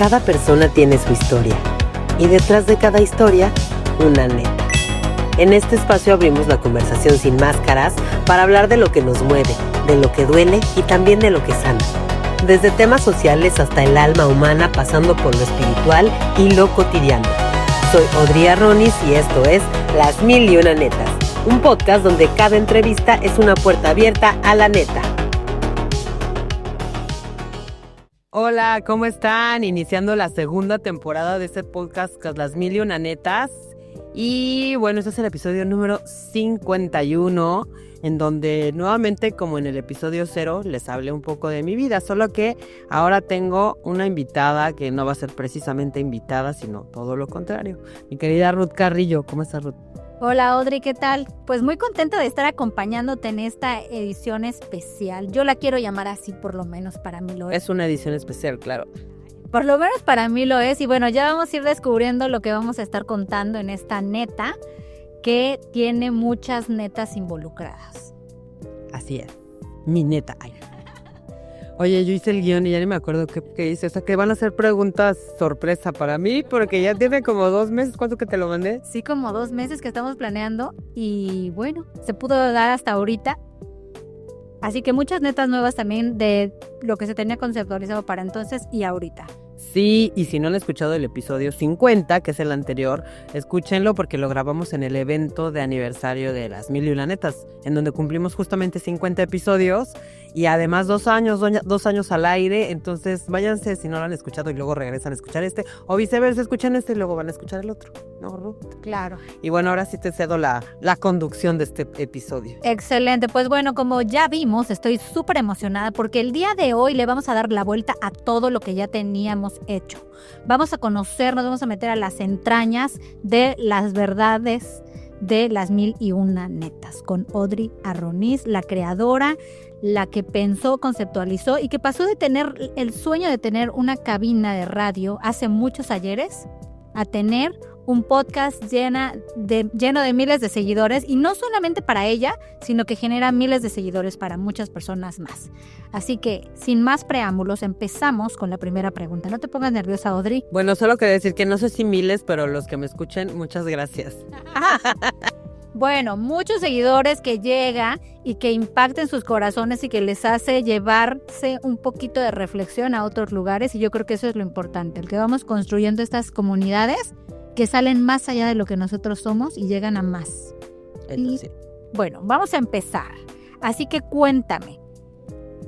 Cada persona tiene su historia y detrás de cada historia, una neta. En este espacio abrimos la conversación sin máscaras para hablar de lo que nos mueve, de lo que duele y también de lo que sana. Desde temas sociales hasta el alma humana, pasando por lo espiritual y lo cotidiano. Soy Audrey Arronis y esto es Las Mil y Una Netas, un podcast donde cada entrevista es una puerta abierta a la neta. Hola, ¿cómo están? Iniciando la segunda temporada de este podcast Las Mil y Una Netas. Y bueno, este es el episodio número 51, en donde nuevamente, como en el episodio 0, les hablé un poco de mi vida, solo que ahora tengo una invitada que no va a ser precisamente invitada, sino todo lo contrario. Mi querida Ruth Carrillo, ¿cómo estás, Ruth? Hola Audrey, ¿qué tal? Pues muy contenta de estar acompañándote en esta edición especial. Yo la quiero llamar así, por lo menos para mí lo es. Es una edición especial, claro. Por lo menos para mí lo es. Y bueno, ya vamos a ir descubriendo lo que vamos a estar contando en esta neta, que tiene muchas netas involucradas. Así es, mi neta. Ay. Oye, yo hice el guión y ya ni me acuerdo qué hice. O sea, que van a ser preguntas sorpresa para mí, porque ya tiene como 2 meses. ¿Cuánto que te lo mandé? Sí, como 2 meses que estamos planeando y bueno, se pudo dar hasta ahorita. Así que muchas netas nuevas también de lo que se tenía conceptualizado para entonces y ahorita. Sí, y si no han escuchado el episodio 50, que es el anterior, escúchenlo porque lo grabamos en el evento de aniversario de Las Mil y Una Netas, en donde cumplimos justamente 50 episodios y además 2 años al aire. Entonces váyanse si no lo han escuchado y luego regresan a escuchar este, o viceversa, escuchan este y luego van a escuchar el otro, ¿no, Ruth? Claro. Y bueno, ahora sí te cedo la conducción de este episodio. Excelente, pues bueno, como ya vimos, estoy súper emocionada porque el día de hoy le vamos a dar la vuelta a todo lo que ya teníamos hecho. Vamos a conocernos, vamos a meter a las entrañas de las verdades de Las Mil y Una Netas con Audrey Arronis, la creadora, la que pensó, conceptualizó y que pasó de tener el sueño de tener una cabina de radio hace muchos ayeres a tener un podcast lleno de miles de seguidores, y no solamente para ella, sino que genera miles de seguidores para muchas personas más. Así que, sin más preámbulos, empezamos con la primera pregunta. No te pongas nerviosa, Audrey. Bueno, solo quería decir que no sé si miles, pero los que me escuchen, muchas gracias. Bueno, muchos seguidores que llega y que impacten sus corazones y que les hace llevarse un poquito de reflexión a otros lugares, y yo creo que eso es lo importante, el que vamos construyendo estas comunidades que salen más allá de lo que nosotros somos y llegan a más. Entonces, sí. Bueno, vamos a empezar. Así que cuéntame.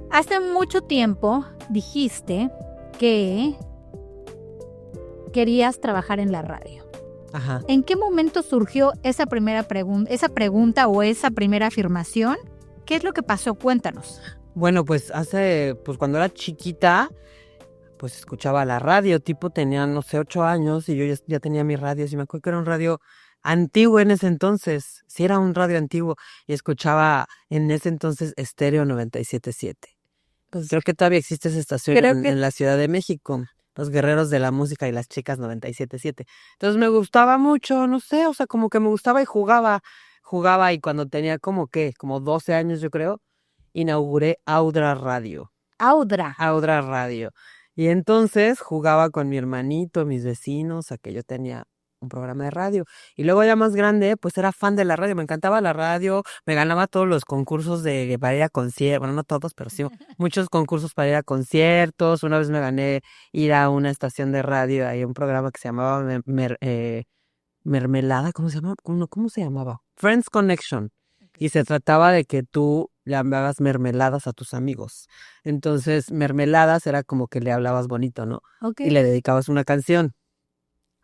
Hace mucho tiempo dijiste que querías trabajar en la radio. Ajá. ¿En qué momento surgió esa primera pregunta o esa primera afirmación? ¿Qué es lo que pasó? Cuéntanos. Bueno, pues cuando era chiquita, pues escuchaba la radio, tenía, no sé, 8 años y yo ya tenía mi radio, y me acuerdo que era un radio antiguo en ese entonces, sí era un radio antiguo, y escuchaba en ese entonces Estéreo 97.7. Pues creo que todavía existe esa estación en la Ciudad de México, Los Guerreros de la Música y las Chicas 97.7. Entonces me gustaba mucho, no sé, o sea, como que me gustaba y jugaba, y cuando tenía como 12 años yo creo, inauguré Audra Radio. Audra Radio. Y entonces jugaba con mi hermanito, mis vecinos, a que yo tenía un programa de radio. Y luego ya más grande, pues era fan de la radio, me encantaba la radio, me ganaba todos los concursos para ir a conciertos, bueno, no todos, pero sí, muchos concursos para ir a conciertos. Una vez me gané ir a una estación de radio, hay un programa que se llamaba Mermelada, ¿cómo se llama? ¿Cómo se llamaba? Friends Connection. Y se trataba de que tú le hablabas mermeladas a tus amigos. Entonces, mermeladas era como que le hablabas bonito, ¿no? Okay. Y le dedicabas una canción.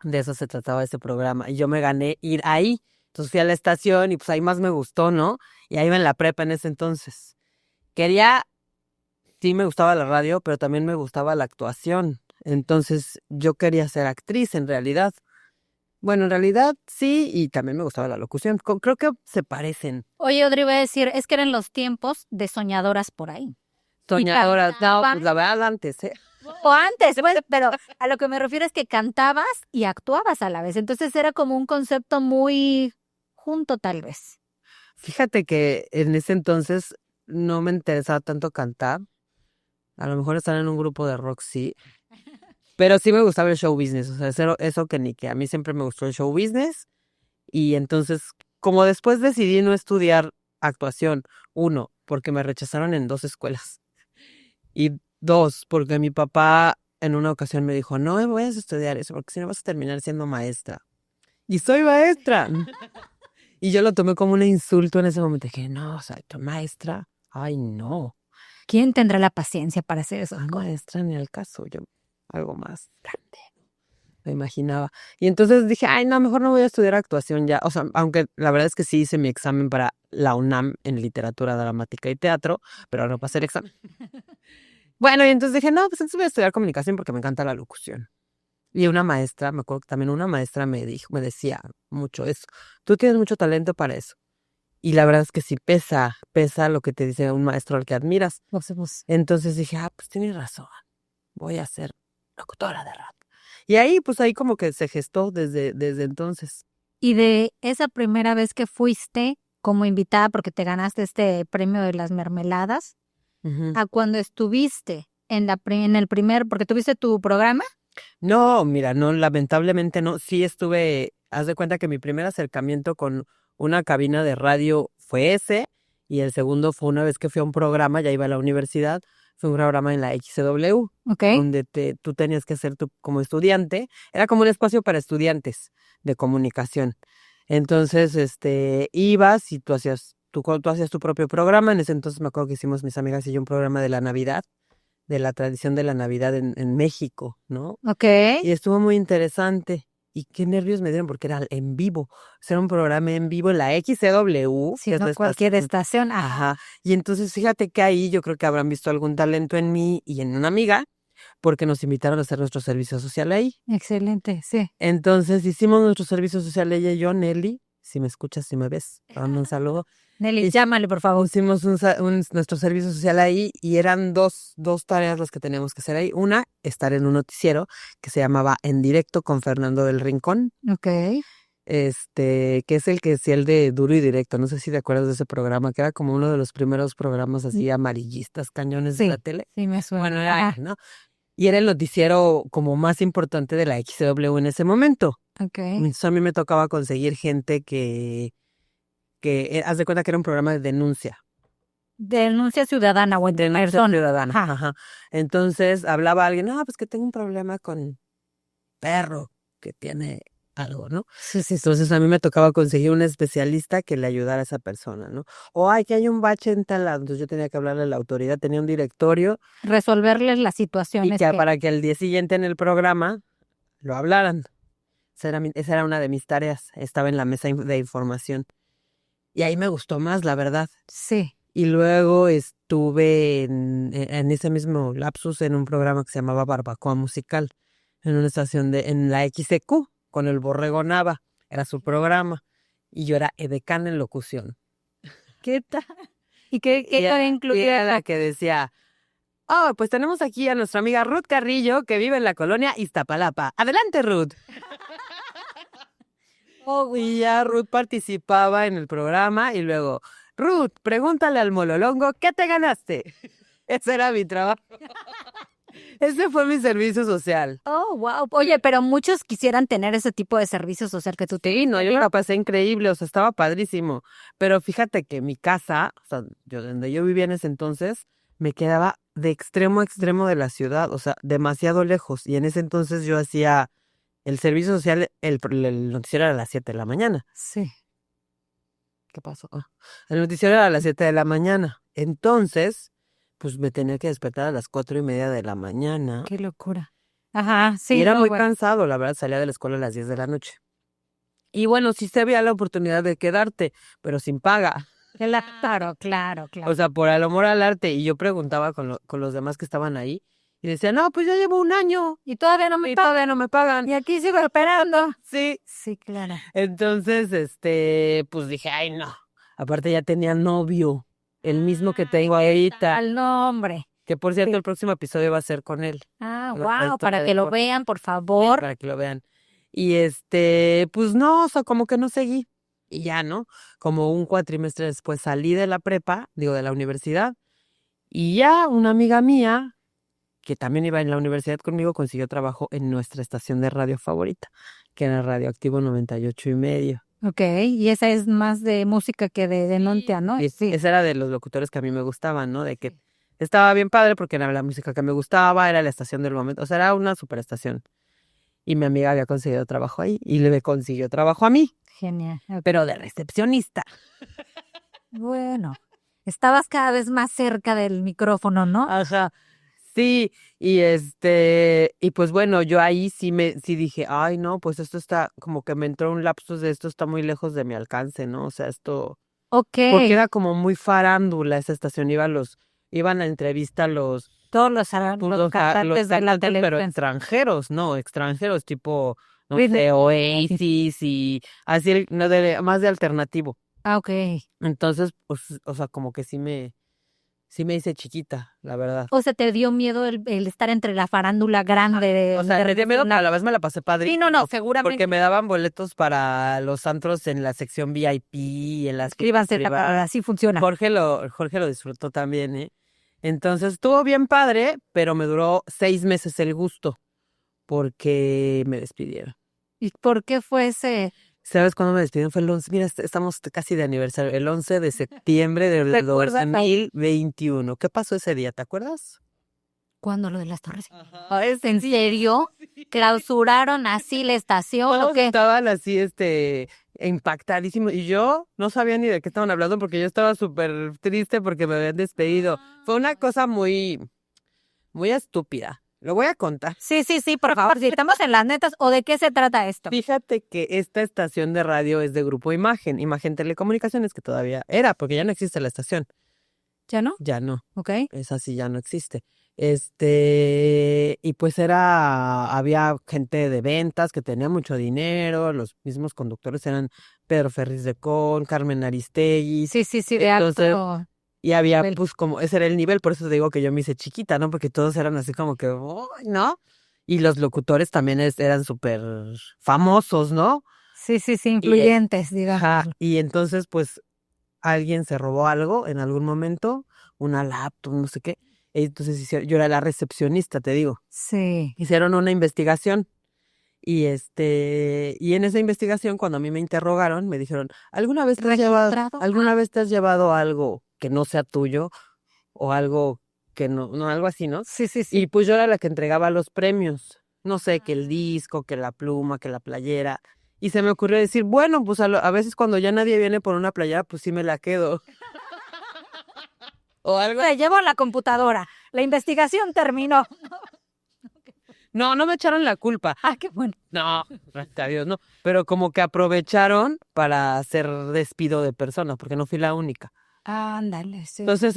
De eso se trataba ese programa. Y yo me gané ir ahí. Entonces fui a la estación y pues ahí más me gustó, ¿no? Y ahí iba en la prepa en ese entonces. Sí me gustaba la radio, pero también me gustaba la actuación. Entonces yo quería ser actriz en realidad. Bueno, en realidad sí, y también me gustaba la locución. Creo que se parecen. Oye, Audrey, voy a decir, es que eran los tiempos de soñadoras por ahí. Soñadoras, no, pues la verdad antes, ¿eh? O antes, pues, pero a lo que me refiero es que cantabas y actuabas a la vez. Entonces era como un concepto muy junto, tal vez. Fíjate que en ese entonces no me interesaba tanto cantar. A lo mejor estar en un grupo de rock sí. Pero sí me gustaba el show business, o sea, eso que ni que a mí siempre me gustó el show business. Y entonces, como después decidí no estudiar actuación, uno, porque me rechazaron en 2 escuelas. Y 2, porque mi papá en una ocasión me dijo, no me voy a estudiar eso, porque si no vas a terminar siendo maestra. Y soy maestra. Y yo lo tomé como un insulto en ese momento. Dije, no, o sea, tu maestra, ay, no. ¿Quién tendrá la paciencia para hacer esas cosas? Maestra ni al caso, yo algo más grande, me imaginaba. Y entonces dije, ay, no, mejor no voy a estudiar actuación ya. O sea, aunque la verdad es que sí hice mi examen para la UNAM en literatura dramática y teatro, pero no pasé el examen. Bueno, y entonces dije, no, pues entonces voy a estudiar comunicación porque me encanta la locución. Y una maestra, me acuerdo que también una maestra me decía mucho eso. Tú tienes mucho talento para eso. Y la verdad es que sí pesa lo que te dice un maestro al que admiras. Entonces dije, pues tienes razón, voy a ser locutora de radio. Y ahí como que se gestó desde entonces. Y de esa primera vez que fuiste como invitada porque te ganaste este premio de las mermeladas, a cuando estuviste en el primer, porque tuviste tu programa. No, mira, no, lamentablemente no. Sí estuve, haz de cuenta que mi primer acercamiento con una cabina de radio fue ese, y el segundo fue una vez que fui a un programa, ya iba a la universidad, fue un programa en la XW, donde tú tenías que ser como estudiante, era como un espacio para estudiantes de comunicación. Entonces, ibas y tú hacías tu propio programa. En ese entonces me acuerdo que hicimos mis amigas y yo un programa de la Navidad, de la tradición de la Navidad en México, ¿no? Y estuvo muy interesante. Y qué nervios me dieron porque era en vivo. O sea, era un programa en vivo en la XCW. Sí, no cualquier estación. Ajá. Y entonces fíjate que ahí yo creo que habrán visto algún talento en mí y en una amiga, porque nos invitaron a hacer nuestro servicio social ahí. Excelente, sí. Entonces hicimos nuestro servicio social ella y yo, Nelly. Si me escuchas, si me ves, dame un saludo. Nelly, llámale, por favor. Hicimos nuestro servicio social ahí y eran dos tareas las que teníamos que hacer ahí. Una, estar en un noticiero que se llamaba En Directo con Fernando del Rincón. Que es el de Duro y Directo. No sé si te acuerdas de ese programa, que era como uno de los primeros programas así amarillistas, cañones de la tele. Sí, me suena. Bueno, era, ¿no? Y era el noticiero como más importante de la XW en ese momento. Entonces a mí me tocaba conseguir gente que haz de cuenta que era un programa de denuncia. Denuncia ciudadana o de persona. Ciudadana. Ajá. Entonces hablaba alguien, no, pues que tengo un problema con perro que tiene algo, ¿no? Sí. Entonces a mí me tocaba conseguir un especialista que le ayudara a esa persona, ¿no? O que hay un bache en tal lado. Entonces yo tenía que hablarle a la autoridad, tenía un directorio. Resolverles las situaciones. Y para que al día siguiente en el programa lo hablaran. Esa era una de mis tareas. Estaba en la mesa de información. Y ahí me gustó más, la verdad. Sí. Y luego estuve en ese mismo lapsus en un programa que se llamaba Barbacoa Musical, en una estación en la XQ, con el Borrego Nava. Era su programa. Y yo era edecán en locución. ¿Qué tal? ¿Y qué incluía? La que decía, pues tenemos aquí a nuestra amiga Ruth Carrillo, que vive en la colonia Iztapalapa. Adelante, Ruth. Y ya Ruth participaba en el programa y luego, Ruth, pregúntale al mololongo, ¿qué te ganaste? Ese era mi trabajo. Ese fue mi servicio social. Oh, wow. Oye, pero muchos quisieran tener ese tipo de servicio social que tú tenías. Sí, no, yo la pasé increíble, o sea, estaba padrísimo. Pero fíjate que mi casa, o sea, donde yo vivía en ese entonces, me quedaba de extremo a extremo de la ciudad, o sea, demasiado lejos. Y en ese entonces yo hacía el servicio social, el noticiero era a las 7 de la mañana. Sí. ¿Qué pasó? El noticiero era a las 7 de la mañana. Entonces, pues me tenía que despertar a las 4:30 de la mañana. Qué locura. Ajá, sí. Y era muy cansado, la verdad, salía de la escuela a las 10 de la noche. Y bueno, sí se había la oportunidad de quedarte, pero sin paga. Claro. O sea, por el amor al arte. Y yo preguntaba con los demás que estaban ahí. Y decía, no, pues ya llevo un año. Y todavía no me pagan. Y aquí sigo esperando. Sí. Sí, claro. Entonces, pues dije, ay, no. Aparte ya tenía novio, el mismo que tengo ahorita. Al nombre. Que por cierto, el próximo episodio va a ser con él. Wow, para que lo vean, por favor. Para que lo vean. Y pues no, o sea, como que no seguí. Y ya, ¿no? Como un cuatrimestre después salí de la prepa, de la universidad. Y ya una amiga mía que también iba en la universidad conmigo, consiguió trabajo en nuestra estación de radio favorita, que era Radioactivo 98.5. Ok, y esa es más de música que de Nontia, ¿no? Y Sí. esa era de los locutores que a mí me gustaban, ¿no? De que estaba bien padre porque era la música que me gustaba, era la estación del momento, o sea, era una superestación. Y mi amiga había conseguido trabajo ahí y le consiguió trabajo a mí, Genial. Ok. pero de recepcionista. Bueno, estabas cada vez más cerca del micrófono, ¿no? Ajá. Sí, y pues bueno, yo ahí sí dije, ay no, pues esto está, como que me entró un lapsus de esto está muy lejos de mi alcance, ¿no? O sea, esto, Ok, porque era como muy farándula esa estación, iban a entrevista todos los los cantantes de la cantantes, pero televisión. extranjeros, ¿no? Extranjeros, tipo, no Britney. sé, Oasis y así, no, más de alternativo. Ah, ok. Entonces, pues, o sea, como que sí me hice chiquita, la verdad. O sea, te dio miedo el estar entre la farándula grande O sea, de me dio miedo, pero a nacional. la vez me la pasé Sí, padrísimo. no, Porque seguramente. me daban boletos para los antros en la sección VIP, en las fiestas Inscríbanse, privadas. así funciona. Jorge lo disfrutó también, ¿eh? Entonces estuvo bien padre, pero me duró 6 meses el gusto, porque me despidieron. ¿Y por qué fue ese? ¿Sabes cuándo me despidieron? Fue el 11, mira, estamos casi de aniversario, el 11 de septiembre del ¿Recuerdas? 2021. ¿Qué pasó ese día? ¿Te acuerdas? ¿Cuándo lo de las torres? Ajá. ¿Es en serio? ¿Clausuraron así la estación o Todos qué? estaban así, impactadísimos. Y yo no sabía ni de qué estaban hablando porque yo estaba súper triste porque me habían despedido. Fue una cosa muy, muy estúpida. Lo voy a contar. Sí, por favor, si estamos en las netas, ¿o de qué se trata esto? Fíjate que esta estación de radio es de Grupo Imagen Telecomunicaciones, que todavía era, porque ya no existe la estación. ¿Ya no? Ya no. Ok. Esa sí ya no existe. Y pues había gente de ventas que tenía mucho dinero, los mismos conductores eran Pedro Ferriz de Con, Carmen Aristegui, Sí, de entonces, alto. y había, nivel. pues, como, ese era el nivel, por eso te digo que yo me hice chiquita, ¿no? Porque todos eran así como que, "Uy", ¿no? Y los locutores también eran súper famosos, ¿no? Sí, Y, influyentes, digamos. ajá, y entonces, pues, alguien se robó algo en algún momento, una laptop, no sé qué. Entonces yo era la recepcionista, te digo. Sí. Hicieron una investigación y en esa investigación, cuando a mí me interrogaron, me dijeron, ¿Registrado? ¿alguna vez te has llevado algo que no sea tuyo o algo que no, algo así, ¿no? Sí. Y pues yo era la que entregaba los premios. No sé, que el disco, que la pluma, que la playera. Y se me ocurrió decir, bueno, pues a veces cuando ya nadie viene por una playera, pues sí me la quedo. O algo. Te llevo la computadora. La investigación terminó. No, no me echaron la culpa. Ah, qué bueno. No, gracias a Dios, no. Pero como que aprovecharon para hacer despido de personas, porque no fui la única. Ándale, sí. Entonces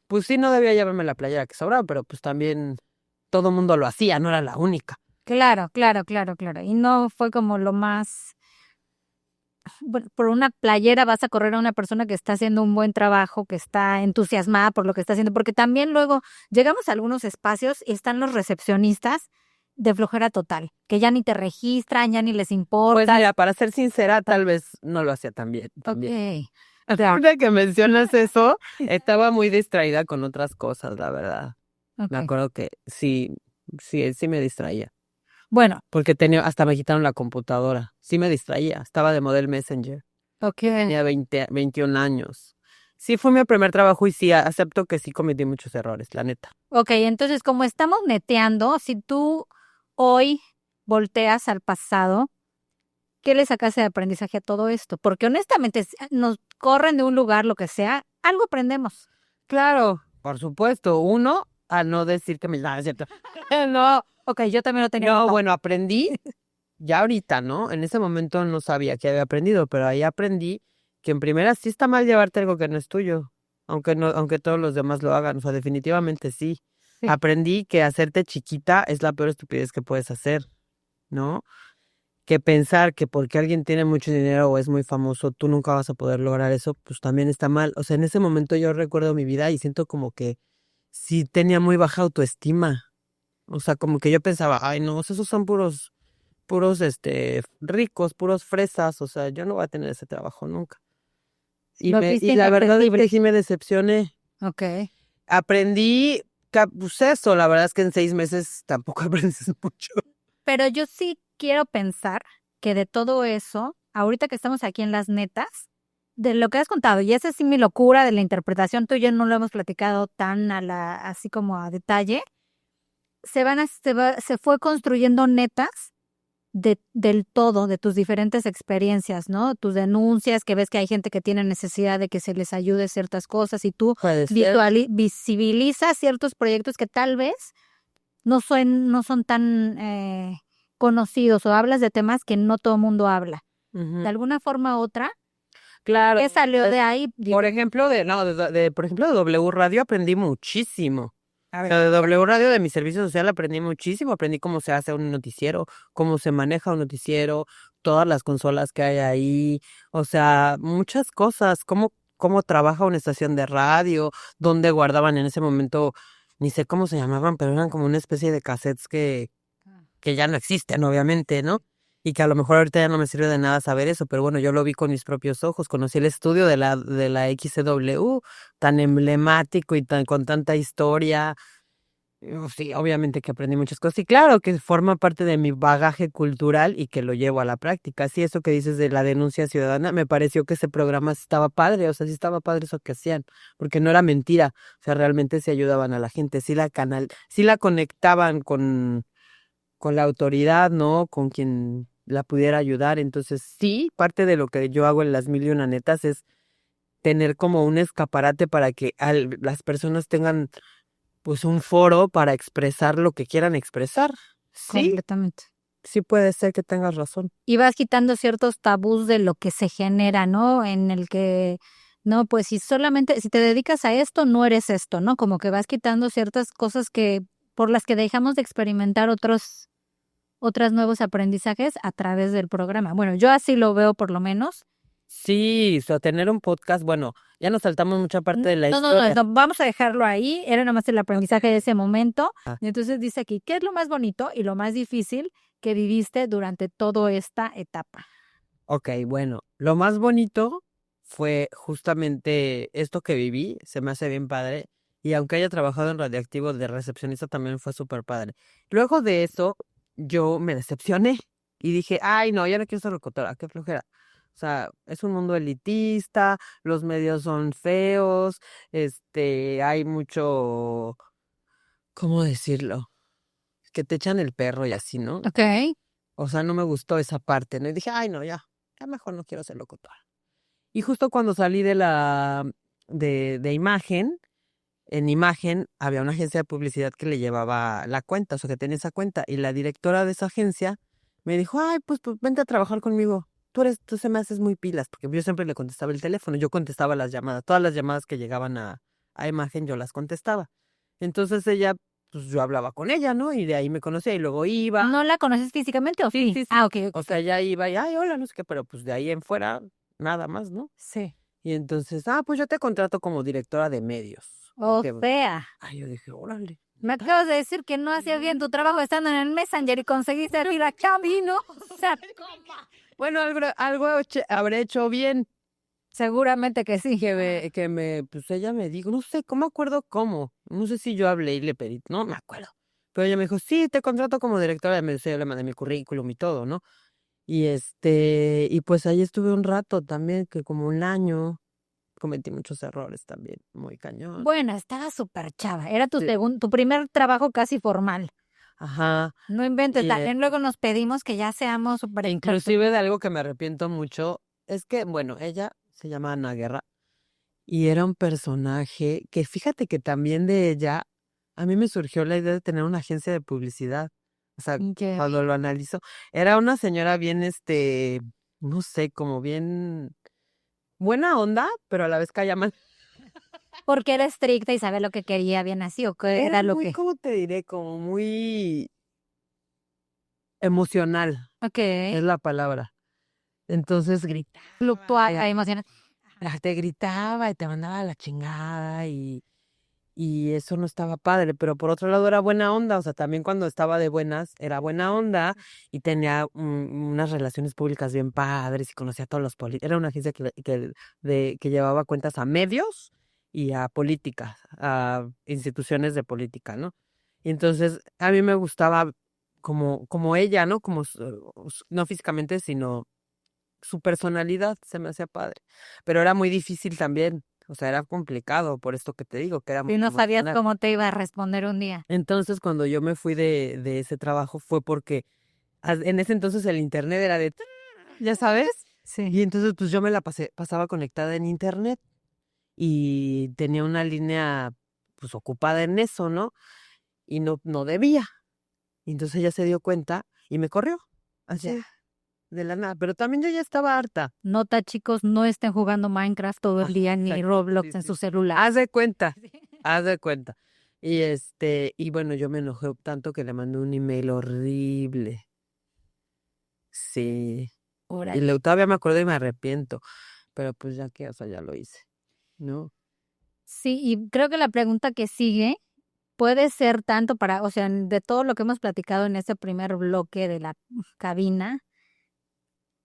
pues sí, no debía llevarme la playera que sobraba, pero pues también todo mundo lo hacía, no era la única. Claro. Y no fue como lo más. Bueno, por una playera vas a correr a una persona que está haciendo un buen trabajo, que está entusiasmada por lo que está haciendo, porque también luego llegamos a algunos espacios y están los recepcionistas de flojera total, que ya ni te registran, ya ni les Pues importa. mira, para ser sincera, tal vez no lo hacía tan bien. También. Ok. Ahora que mencionas eso, estaba muy distraída con otras cosas, la verdad. Ok. Me acuerdo que sí me distraía. Bueno, Porque hasta me quitaron la computadora. Sí me distraía. Estaba de model Messenger. ok. Tenía 21 años. Sí fue mi primer trabajo y sí acepto que sí cometí muchos errores, la neta. Ok, entonces como estamos neteando, si tú hoy volteas al pasado, ¿qué le sacaste de aprendizaje a todo esto? Porque honestamente, si nos corren de un lugar, lo que sea, algo aprendemos. Claro, por supuesto. Uno, a no decir que me... No, es cierto. No, Ok, yo también lo tenía. no, bueno, aprendí ya ahorita, ¿no? En ese momento no sabía que había aprendido, pero ahí aprendí que en primera sí está mal llevarte algo que no es tuyo, aunque todos los demás lo hagan, o sea, definitivamente sí. Sí. Aprendí que hacerte chiquita es la peor estupidez que puedes hacer, ¿no? Que pensar que porque alguien tiene mucho dinero o es muy famoso, tú nunca vas a poder lograr eso, pues también está mal. O sea, en ese momento yo recuerdo mi vida y siento como que sí tenía muy baja autoestima. O sea, como que yo pensaba, ay, no, esos son puros, ricos, puros fresas. O sea, yo no voy a tener ese trabajo nunca. Y Lo viste la verdad es inaccesible. que sí me decepcioné. Ok. Aprendí pues eso, la verdad es que en 6 meses tampoco aprendes mucho. Pero yo sí quiero pensar que de todo eso, ahorita que estamos aquí en las netas, de lo que has contado, y esa es sí mi locura de la interpretación, tú y yo no lo hemos platicado tan así como a detalle, se fue construyendo netas del todo, de tus diferentes experiencias, ¿no? Tus denuncias, que ves que hay gente que tiene necesidad de que se les ayude ciertas cosas y tú Puede ser. visibilizas ciertos proyectos que tal vez no son tan conocidos o hablas de temas que no todo el mundo habla. Ujú. De alguna forma u otra, Claro. ¿qué salió de ahí? Por ejemplo, por ejemplo, de W Radio aprendí muchísimo. A O ver, sea, de W Radio, de mi servicio social, aprendí muchísimo. Aprendí cómo se hace un noticiero, cómo se maneja un noticiero, todas las consolas que hay ahí. O sea, muchas cosas. Cómo trabaja una estación de radio, dónde guardaban en ese momento, ni sé cómo se llamaban, pero eran como una especie de cassettes que ya no existen, obviamente, ¿no? Y que a lo mejor ahorita ya no me sirve de nada saber eso, pero bueno, yo lo vi con mis propios ojos, conocí el estudio de la XCW, tan emblemático y con tanta historia. Sí, obviamente que aprendí muchas cosas y claro que forma parte de mi bagaje cultural y que lo llevo a la práctica. Sí, eso que dices de la denuncia ciudadana, me pareció que ese programa sí estaba padre, o sea, sí estaba padre eso que hacían, porque no era mentira, o sea, realmente sí ayudaban a la gente, sí la conectaban con la autoridad, ¿no? Con quien la pudiera ayudar. Entonces, sí, parte de lo que yo hago en las Mil y Una Netas es tener como un escaparate para que las personas tengan pues un foro para expresar lo que quieran expresar. Sí, completamente. sí puede ser que tengas razón. Y vas quitando ciertos tabús de lo que se genera, ¿no? En el que, no, pues si te dedicas a esto, no eres esto, ¿no? Como que vas quitando ciertas cosas por las que dejamos de experimentar otros nuevos aprendizajes a través del programa. Bueno, yo así lo veo por lo menos. Sí, o sea, tener un podcast, bueno, ya nos saltamos mucha parte de la No, historia. no, vamos a dejarlo ahí. Era nomás el aprendizaje de ese momento. Ah, Y entonces dice aquí, ¿qué es lo más bonito y lo más difícil que viviste durante toda esta etapa? ok, bueno, lo más bonito fue justamente esto que viví, se me hace bien padre, y aunque haya trabajado en Radioactivo de recepcionista también fue súper padre. Luego de eso, yo me decepcioné y dije, ay, no, ya no quiero ser locutora, qué flojera. O sea, es un mundo elitista, los medios son feos, hay mucho, ¿cómo decirlo? Que te echan el perro y así, ¿no? Ok. O sea, no me gustó esa parte, ¿no? Y dije, ay, no, ya mejor no quiero ser locutora. Y justo cuando salí de imagen, en imagen había una agencia de publicidad que le llevaba la cuenta, o sea, que tenía esa cuenta. Y la directora de esa agencia me dijo, ay, pues vente a trabajar conmigo. Tú se me haces muy pilas, porque yo siempre le contestaba el teléfono, yo contestaba las llamadas, todas las llamadas que llegaban a imagen yo las contestaba. Entonces ella, pues yo hablaba con ella, ¿no? Y de ahí me conocía y luego iba. ¿No la conoces físicamente o sí? Sí. Ah, ok. O sea, ella iba y, ay, hola, no sé qué, pero pues de ahí en fuera, nada más, ¿no? Sí. Y entonces, pues yo te contrato como directora de medios. O Que, sea, ay, yo dije, órale. me acabas de decir que no hacías bien tu trabajo estando en el Messenger y conseguiste ir a camino. O sea, Bueno, algo habré hecho bien. seguramente que sí. Pues ella me dijo, no sé, ¿cómo acuerdo cómo? No sé si yo hablé y le pedí, no me acuerdo. Pero ella me dijo, sí, te contrato como directora de medios, yo le mandé mi currículum y todo, ¿no? Y pues ahí estuve un rato también, que como un año, cometí muchos errores también, muy cañón. Bueno, estaba súper chava. Era Sí. tu primer trabajo casi formal. Ajá. No inventes. Y, También luego nos pedimos que ya seamos súper inclusive de algo que me arrepiento mucho, es que, bueno, ella se llama Ana Guerra y era un personaje que fíjate que también de ella, a mí me surgió la idea de tener una agencia de publicidad. O sea, que cuando lo analizo, era una señora bien, no sé, como bien buena onda, pero a la vez calla mal. porque era estricta y sabía lo que quería bien así o qué era lo Muy, que. ¿cómo te diré? Como muy emocional, Ok. es la palabra. Entonces gritaba, Fluctuaba, emociones. te gritaba y te mandaba a la chingada y eso no estaba padre, pero por otro lado era buena onda, o sea, también cuando estaba de buenas era buena onda y tenía unas relaciones públicas bien padres y conocía a todos los políticos. Era una agencia que llevaba cuentas a medios y a política, a instituciones de política, ¿no? Y entonces a mí me gustaba como ella, ¿no? No físicamente, sino su personalidad se me hacía padre. Pero era muy difícil también, o sea, era complicado por esto que te digo, que era muy Y no sabías emocional. cómo te iba a responder un día. Entonces, cuando yo me fui de ese trabajo fue porque en ese entonces el internet era de, ya sabes, y Sí. entonces pues yo me la pasaba conectada en internet y tenía una línea pues ocupada en eso, ¿no? Y no debía. Y entonces ella se dio cuenta y me corrió, Ya. así, de la nada. Pero también yo ya estaba harta. Nota, chicos, no estén jugando Minecraft todo el día ni Exacto, Roblox sí, en sí. su celular. Haz de cuenta, Sí. haz de cuenta. Y bueno, yo me enojé tanto que le mandé un email horrible. Sí. Y Órale. luego todavía me acuerdo y me arrepiento. Pero pues ya que, o sea, ya lo hice, ¿no? Sí, y creo que la pregunta que sigue puede ser tanto para, o sea, de todo lo que hemos platicado en este primer bloque de la cabina,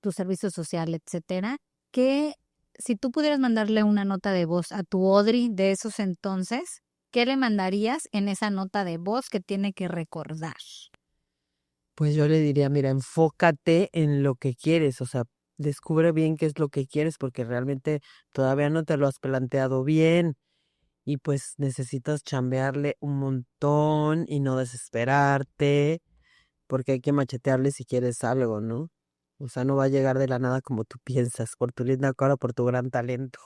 tu servicio social, etcétera, que si tú pudieras mandarle una nota de voz a tu Audrey de esos entonces, ¿qué le mandarías en esa nota de voz que tiene que recordar? Pues yo le diría, mira, enfócate en lo que quieres, o sea, descubre bien qué es lo que quieres porque realmente todavía no te lo has planteado bien y pues necesitas chambearle un montón y no desesperarte porque hay que machetearle si quieres algo, ¿no? O sea, no va a llegar de la nada como tú piensas, por tu linda cara, por tu gran talento.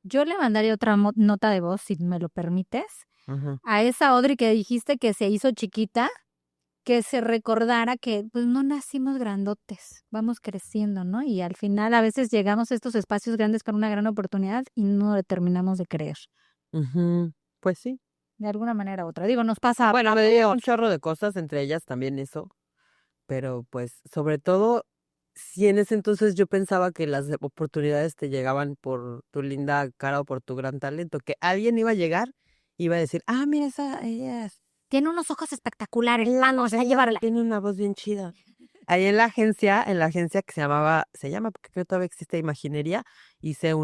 Yo le mandaría otra nota de voz, si me lo permites, Ajá. a esa Audrey que dijiste que se hizo chiquita, que se recordara que pues no nacimos grandotes, vamos creciendo, ¿no? Y al final a veces llegamos a estos espacios grandes con una gran oportunidad y no le terminamos de creer, Ujú. Pues sí. de alguna manera u otra. Digo, nos pasa Bueno, a me dio todos. un chorro de cosas, entre ellas también eso. Pero pues sobre todo, si en ese entonces yo pensaba que las oportunidades te llegaban por tu linda cara o por tu gran talento, que alguien iba a llegar, iba a decir, ah, mira, ella Tiene unos ojos espectaculares, vamos a llevarla. tiene una voz bien chida. Ahí en la agencia que se llama, porque creo que todavía existe Imaginería, hice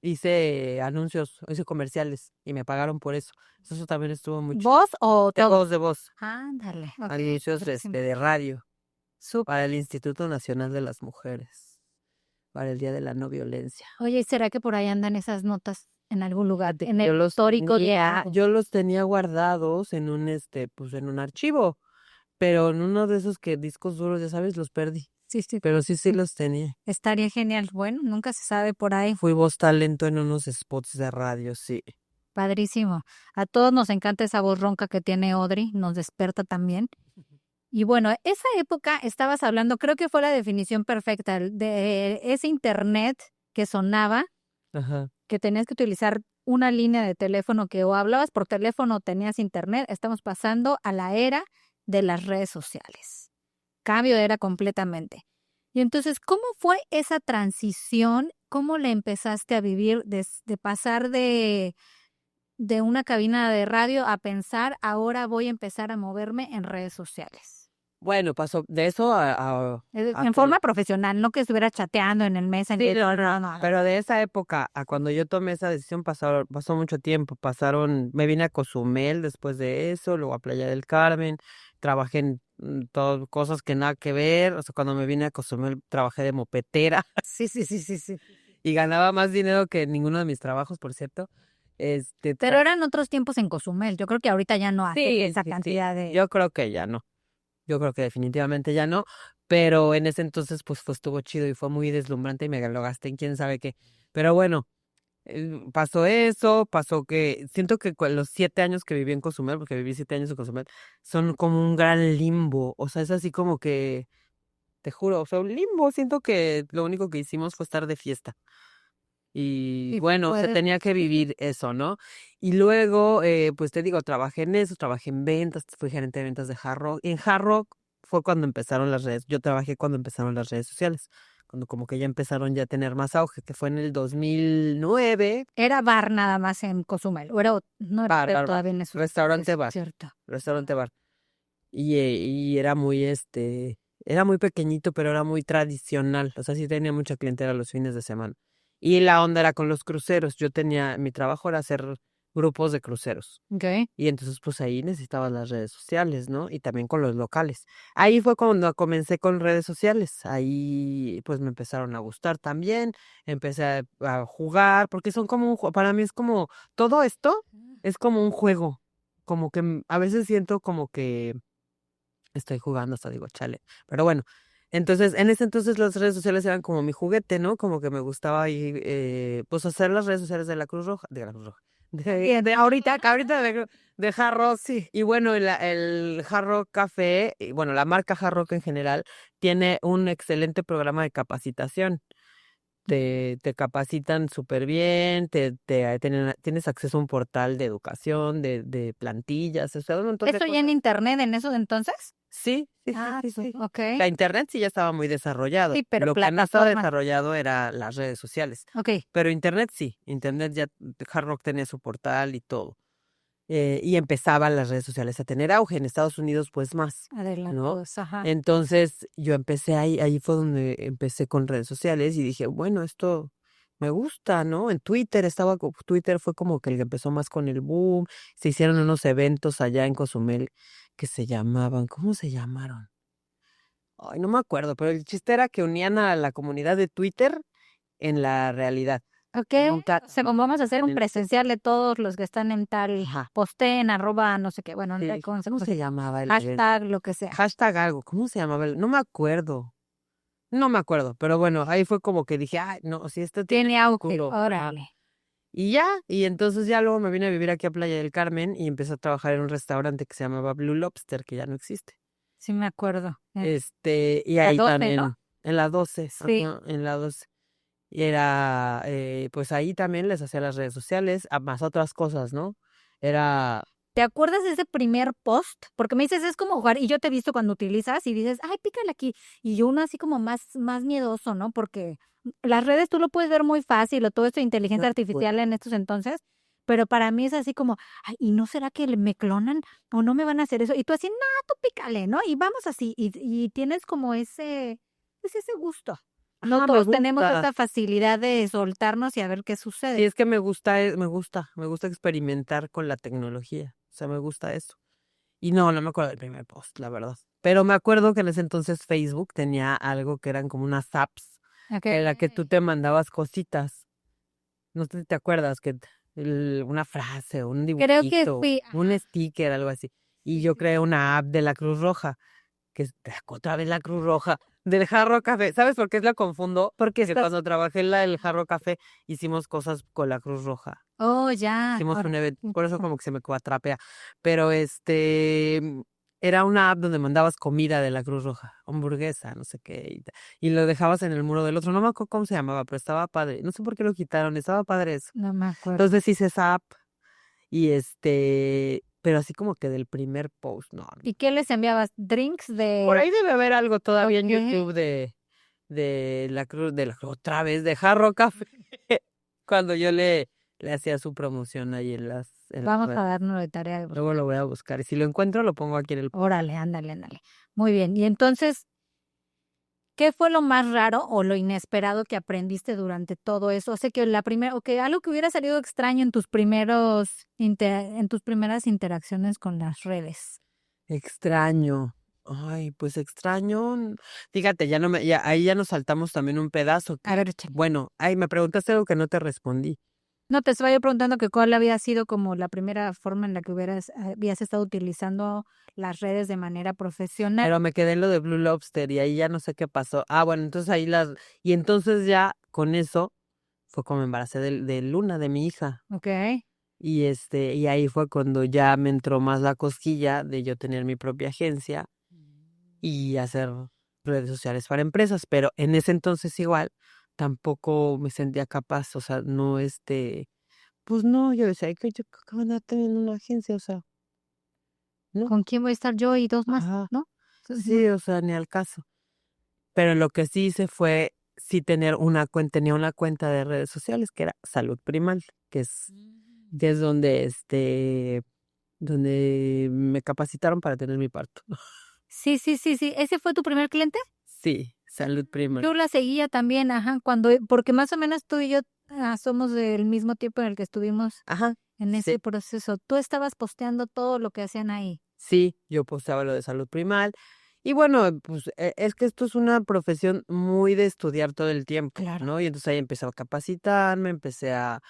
hice anuncios, hice comerciales y me pagaron por eso. Eso también estuvo muy chido. ¿Voz o todo? De voz, Ándale, ok, anuncios padrísimo. de radio. Súper. Para el Instituto Nacional de las Mujeres, para el Día de la No Violencia. Oye, ¿y será que por ahí andan esas notas en algún lugar? Fíjate En que el histórico de algo. yo los tenía guardados en pues en un archivo, pero en uno de esos que discos duros, ya sabes, los perdí. Sí, sí. Pero sí los tenía. Estaría genial. Bueno, nunca se sabe por ahí. Fui voz talento en unos spots de radio, sí. Padrísimo. A todos nos encanta esa voz ronca que tiene Audrey, nos desperta también. Y bueno, esa época estabas hablando, creo que fue la definición perfecta de ese internet que sonaba, Ajá. que tenías que utilizar una línea de teléfono que o hablabas por teléfono o tenías internet. Estamos pasando a la era de las redes sociales. Cambio de era completamente. Y entonces, ¿cómo fue esa transición? ¿Cómo le empezaste a vivir de pasar de una cabina de radio a pensar, ahora voy a empezar a moverme en redes sociales? Bueno, pasó de eso a En que forma profesional, no que estuviera chateando en el sí, Messenger. No. pero de esa época a cuando yo tomé esa decisión pasó mucho tiempo. Me vine a Cozumel después de eso, luego a Playa del Carmen, trabajé en todo, cosas que nada que ver. O sea, cuando me vine a Cozumel trabajé de mopetera Sí. y ganaba más dinero que ninguno de mis trabajos, por cierto. Pero eran otros tiempos en Cozumel. Yo creo que ahorita ya no hace esa Sí. cantidad de... Yo creo que ya no. Yo creo que definitivamente ya no, pero en ese entonces pues estuvo chido y fue muy deslumbrante y me lo gasté en quién sabe qué. Pero bueno, pasó eso, pasó que siento que los 7 años que viví en Cozumel, porque viví 7 años en Cozumel, son como un gran limbo. O sea, es así como que, te juro, o sea, un limbo. Siento que lo único que hicimos fue estar de fiesta. Y Y bueno, se puede... tenía que vivir eso, ¿no? Y luego, pues te digo, trabajé en eso, trabajé en ventas, fui gerente de ventas de Hard Rock. Y en Hard Rock fue cuando empezaron las redes, yo trabajé cuando empezaron las redes sociales, cuando como que ya empezaron ya a tener más auge, que fue en el 2009. Era bar nada más en Cozumel. O era, no era hotel Bar, todavía en eso. restaurante Es bar, cierto. restaurante bar. Y era era muy pequeñito, pero era muy tradicional, o sea, sí tenía mucha clientela los fines de semana. Y la onda era con los cruceros. Mi trabajo era hacer grupos de cruceros. Ok. Y entonces, pues ahí necesitabas las redes sociales, ¿no? Y también con los locales. Ahí fue cuando comencé con redes sociales. Ahí, pues me empezaron a gustar también. Empecé a jugar, porque son como para mí es como, todo esto es como un juego. Como que a veces siento como que estoy jugando, hasta digo, chale. Pero bueno, entonces, en ese entonces las redes sociales eran como mi juguete, ¿no? Como que me gustaba ahí, pues hacer las redes sociales de la Cruz Roja, de ahorita de Hard Rock. Sí. Y bueno, el Hard Rock Café, y bueno, la marca Hard Rock en general, tiene un excelente programa de capacitación. Te capacitan súper bien, tienes acceso a un portal de educación, de plantillas, o sea, un montón de ¿Esto ya en cosas. internet en eso entonces? Sí, sí, sí, Ah, sí, sí. ok. La internet sí ya estaba muy desarrollado. Sí, pero Lo que no estaba plataformas. desarrollado era las redes sociales. Ok. Pero internet sí. Internet ya, Hard Rock tenía su portal y todo. Y empezaban las redes sociales a tener auge. En Estados Unidos, pues más, ¿no? Adelantos, ajá. Entonces yo empecé ahí fue donde empecé con redes sociales y dije, bueno, esto me gusta, ¿no? En Twitter Twitter fue como que el que empezó más con el boom. Se hicieron unos eventos allá en Cozumel que se llamaban, ¿cómo se llamaron? Ay, no me acuerdo, pero el chiste era que unían a la comunidad de Twitter en la realidad. Ok. Nunca. O sea, como vamos a hacer un en- presencial de todos los que están en tal Ajá. posteen, arroba, no sé qué. Bueno, no sé Sí, ¿cómo se llamaba el evento? hashtag, lo que sea. Hashtag algo, ¿cómo se llamaba? No me acuerdo. No me acuerdo, pero bueno, ahí fue como que dije, ay, no, si esto tiene Tiene auge. futuro. Ajá. Órale. Y ya, y entonces ya luego me vine a vivir aquí a Playa del Carmen y empecé a trabajar en un restaurante que se llamaba Blue Lobster, que ya no existe. Sí me acuerdo. Y La ahí 12, ¿no? también, en la 12, Sí. ajá, en la 12. Y era, pues ahí también les hacía las redes sociales, más otras cosas, ¿no? Era, ¿Te acuerdas de ese primer post? Porque me dices, es como jugar, y yo te he visto cuando utilizas y dices, ay, pícale aquí. Y yo uno así como más miedoso, ¿no? Porque las redes tú lo puedes ver muy fácil o todo esto de inteligencia pues, artificial en estos entonces, pero para mí es así como, ay, ¿y no será que me clonan o no me van a hacer eso? Y tú así, no, tú pícale, ¿no? Y vamos así, y tienes como pues ese gusto. No ajá, me todos tenemos gusta. esta facilidad de soltarnos y a ver qué Sí, sucede. es que me gusta experimentar con la tecnología. O sea, me gusta eso. Y no me acuerdo del primer post, la verdad. Pero me acuerdo que en ese entonces Facebook tenía algo que eran como unas apps Ok. en la que tú te mandabas cositas. No sé si te acuerdas que una frase, un Creo que dibujito, fui, un ajá, sticker, algo así. Y sí, yo sí, creé sí. una app de la Cruz Roja, que es otra vez la Cruz Roja, del Jarro Café. ¿Sabes por qué la confundo? Porque Porque estás. cuando trabajé en el Jarro Café hicimos cosas con la Cruz Roja. Oh, ya. Hicimos un Ahora. evento, por eso como que se me cuatrapea. Pero era una app donde mandabas comida de la Cruz Roja, hamburguesa, no sé qué, y lo dejabas en el muro del otro. No me acuerdo cómo se llamaba, pero estaba padre. No sé por qué lo quitaron, estaba padre eso. No me acuerdo. Entonces hice esa app y pero así como que del primer post, no. ¿Y qué les enviabas? ¿Drinks Por de...? ahí debe haber algo todavía en Ok. YouTube de la Cruz, otra vez, de Jarro Café, cuando yo le hacía su promoción ahí en las Vamos a redes. darnos de tarea de Luego buscar. lo voy a buscar. Y si lo encuentro, lo pongo aquí en el. Órale, ándale, ándale. Muy bien. Y entonces, ¿qué fue lo más raro o lo inesperado que aprendiste durante todo eso? O sea, que la primera, o que algo que hubiera salido extraño en tus en tus primeras interacciones con las redes. Extraño. Ay, pues extraño. Fíjate, ahí ya nos saltamos también un pedazo. A ver, échale. Bueno, ay, me preguntaste algo que no te respondí. No, te estaba yo preguntando que cuál había sido como la primera forma en la que habías estado utilizando las redes de manera profesional. Pero me quedé en lo de Blue Lobster y ahí ya no sé qué pasó. Ah, bueno, entonces y entonces ya con eso fue como me embaracé de Luna, de mi hija. Ok. Y ahí fue cuando ya me entró más la cosquilla de yo tener mi propia agencia y hacer redes sociales para empresas, pero en ese entonces igual tampoco me sentía capaz, o sea, no pues no, yo decía, "Ay, que yo qué van a tener una agencia, o sea, no, ¿Con quién voy a estar yo y dos más, ajá, no? Ujú. sí, o sea, ni al caso. Pero lo que sí hice fue sí tenía una cuenta de redes sociales que era Salud Primal, que es donde me capacitaron para tener mi parto. Sí, sí, sí, sí. ¿Ese fue tu primer cliente? Sí, Salud Primal. Yo la seguía también, ajá, porque más o menos tú y yo somos del mismo tiempo en el que estuvimos Ajá. en Sí. ese proceso. Tú estabas posteando todo lo que hacían ahí. Sí, yo posteaba lo de Salud Primal. Y bueno, pues es que esto es una profesión muy de estudiar todo el tiempo, Claro. ¿no? Y entonces ahí empecé a capacitarme, empecé a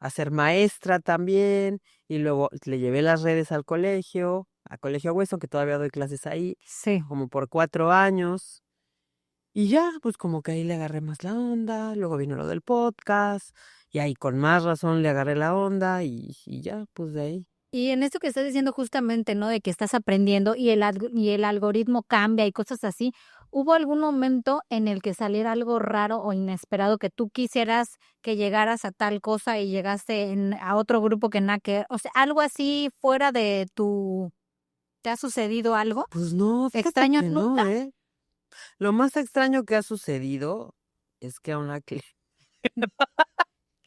ser maestra también, y luego le llevé las redes al colegio, a Colegio Hueso, que todavía doy clases ahí, Sí. como por 4 años. Y ya, pues como que ahí le agarré más la onda, luego vino lo del podcast, y ahí con más razón le agarré la onda, y ya, pues de ahí. Y en esto que estás diciendo justamente, ¿no? De que estás aprendiendo y el algoritmo cambia y cosas así. ¿Hubo algún momento en el que saliera algo raro o inesperado que tú quisieras que llegaras a tal cosa y llegaste a otro grupo que nada que ver? O sea, algo así fuera de ¿te ha sucedido algo Pues no, fíjate extraño que no, nunca? ¿eh? Lo más extraño que ha sucedido es que a una, que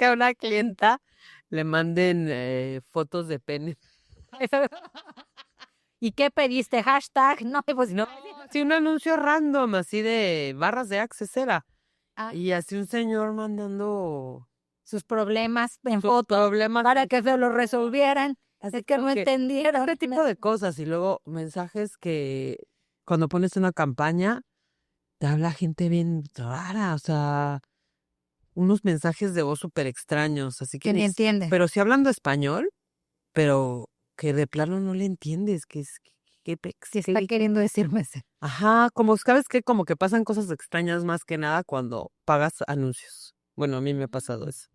a una clienta le manden fotos de pene. ¿Y qué pediste? Hashtag, no, pues No, así un anuncio random, así de barras de Access era. Ah. Y así un señor mandando sus problemas en sus foto problemas. para que se lo resolvieran. Así Es que no como que entendieron. ese tipo de cosas. Y luego mensajes que cuando pones una campaña, te habla gente bien rara, o sea, unos mensajes de voz súper extraños, así que Que ni entiende. pero sí hablando español, pero que de plano no le entiendes, que es que Si está queriendo decirme eso. ajá, como sabes que como que pasan cosas extrañas más que nada cuando pagas anuncios. Bueno, a mí me ha pasado eso.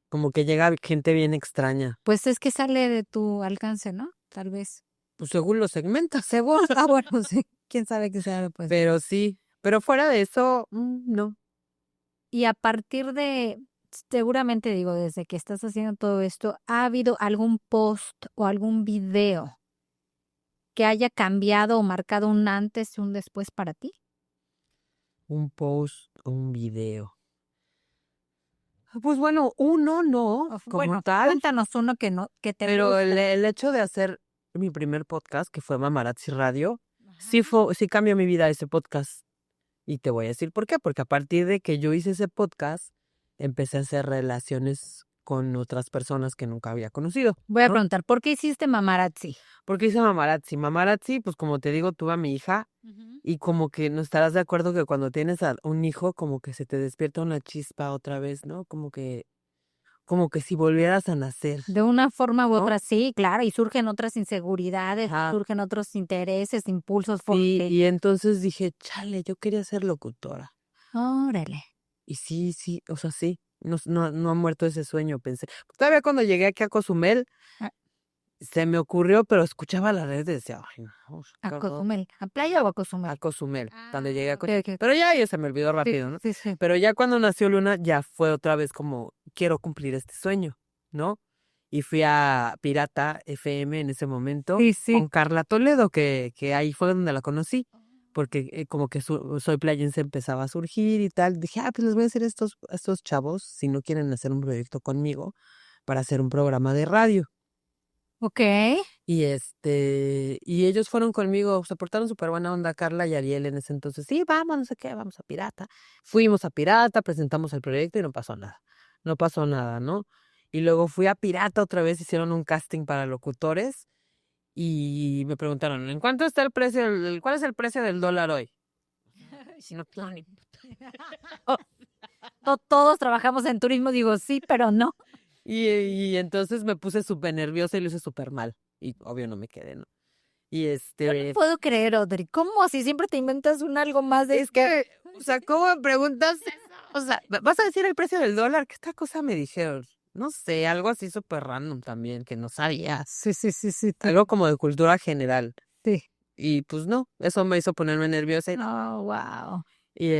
Como que llega gente bien extraña. Pues es que sale de tu alcance, ¿no? Tal vez. Pues según los segmentos. Seguro. Bueno, sí. Quién sabe qué sabe, pues. Pero sí, pero fuera de eso, no. Y a partir seguramente digo, desde que estás haciendo todo esto, ¿ha habido algún post o algún video que haya cambiado o marcado un antes y un después para ti? Un post, un video. Pues bueno, uno no, como tal. Cuéntanos uno que te Pero guste. el hecho de hacer mi primer podcast, que fue Mamarazzi Radio, sí cambió mi vida ese podcast. Y te voy a decir por qué. Porque a partir de que yo hice ese podcast, empecé a hacer relaciones con otras personas que nunca había conocido. Voy a ¿no? preguntar, ¿por qué hiciste Mamarazzi? ¿Por qué hice Mamarazzi? Mamarazzi, pues como te digo, tuve a mi hija y como que no estarás de acuerdo que cuando tienes a un hijo, como que se te despierta una chispa otra vez, ¿no? Como que si volvieras a nacer. De una forma u ¿no? otra, sí, claro, y surgen otras inseguridades, Ajá. surgen otros intereses, impulsos Sí, fuertes. y entonces dije, chale, yo quería ser locutora. Órale. Y sí, o sea, sí, no ha muerto ese sueño, pensé. Todavía cuando llegué aquí a Cozumel, Ah. se me ocurrió, pero escuchaba la red y decía, ay, no, ¿A qué horror". Cozumel? ¿A playa o a Cozumel? A Cozumel, cuando Ah, llegué a ok, Cozumel. ok. Pero ya se me olvidó rápido, ¿no? Sí, sí. Pero ya cuando nació Luna, ya fue otra vez como, quiero cumplir este sueño, ¿no? Y fui a Pirata FM en ese momento Sí, sí. con Carla Toledo, que ahí fue donde la conocí, porque como que Soy Playense empezaba a surgir y tal. Dije, pues les voy a decir a estos chavos, si no quieren hacer un proyecto conmigo, para hacer un programa de radio. Ok. Y y ellos fueron conmigo, se portaron súper buena onda, Carla y Ariel en ese entonces. Sí, vamos, no sé qué, vamos a Pirata. Fuimos a Pirata, presentamos el proyecto y no pasó nada. No pasó nada, ¿no? Y luego fui a Pirata otra vez, hicieron un casting para locutores y me preguntaron, ¿en cuánto está el precio, cuál es el precio del dólar hoy? No tengo ni puta. Todos trabajamos en turismo, digo sí, pero no. Y entonces me puse súper nerviosa y lo hice súper mal. Y obvio no me quedé, ¿no? Y No puedo creer, Audrey. ¿Cómo así siempre te inventas algo más de es que, o sea, ¿cómo me preguntas eso? O sea, ¿vas a decir el precio del dólar? ¿Qué esta cosa me dijeron? No sé, algo así súper random también, que no sabía. Sí. Algo como de cultura general. Sí. Y pues no, eso me hizo ponerme nerviosa. Oh, wow. Y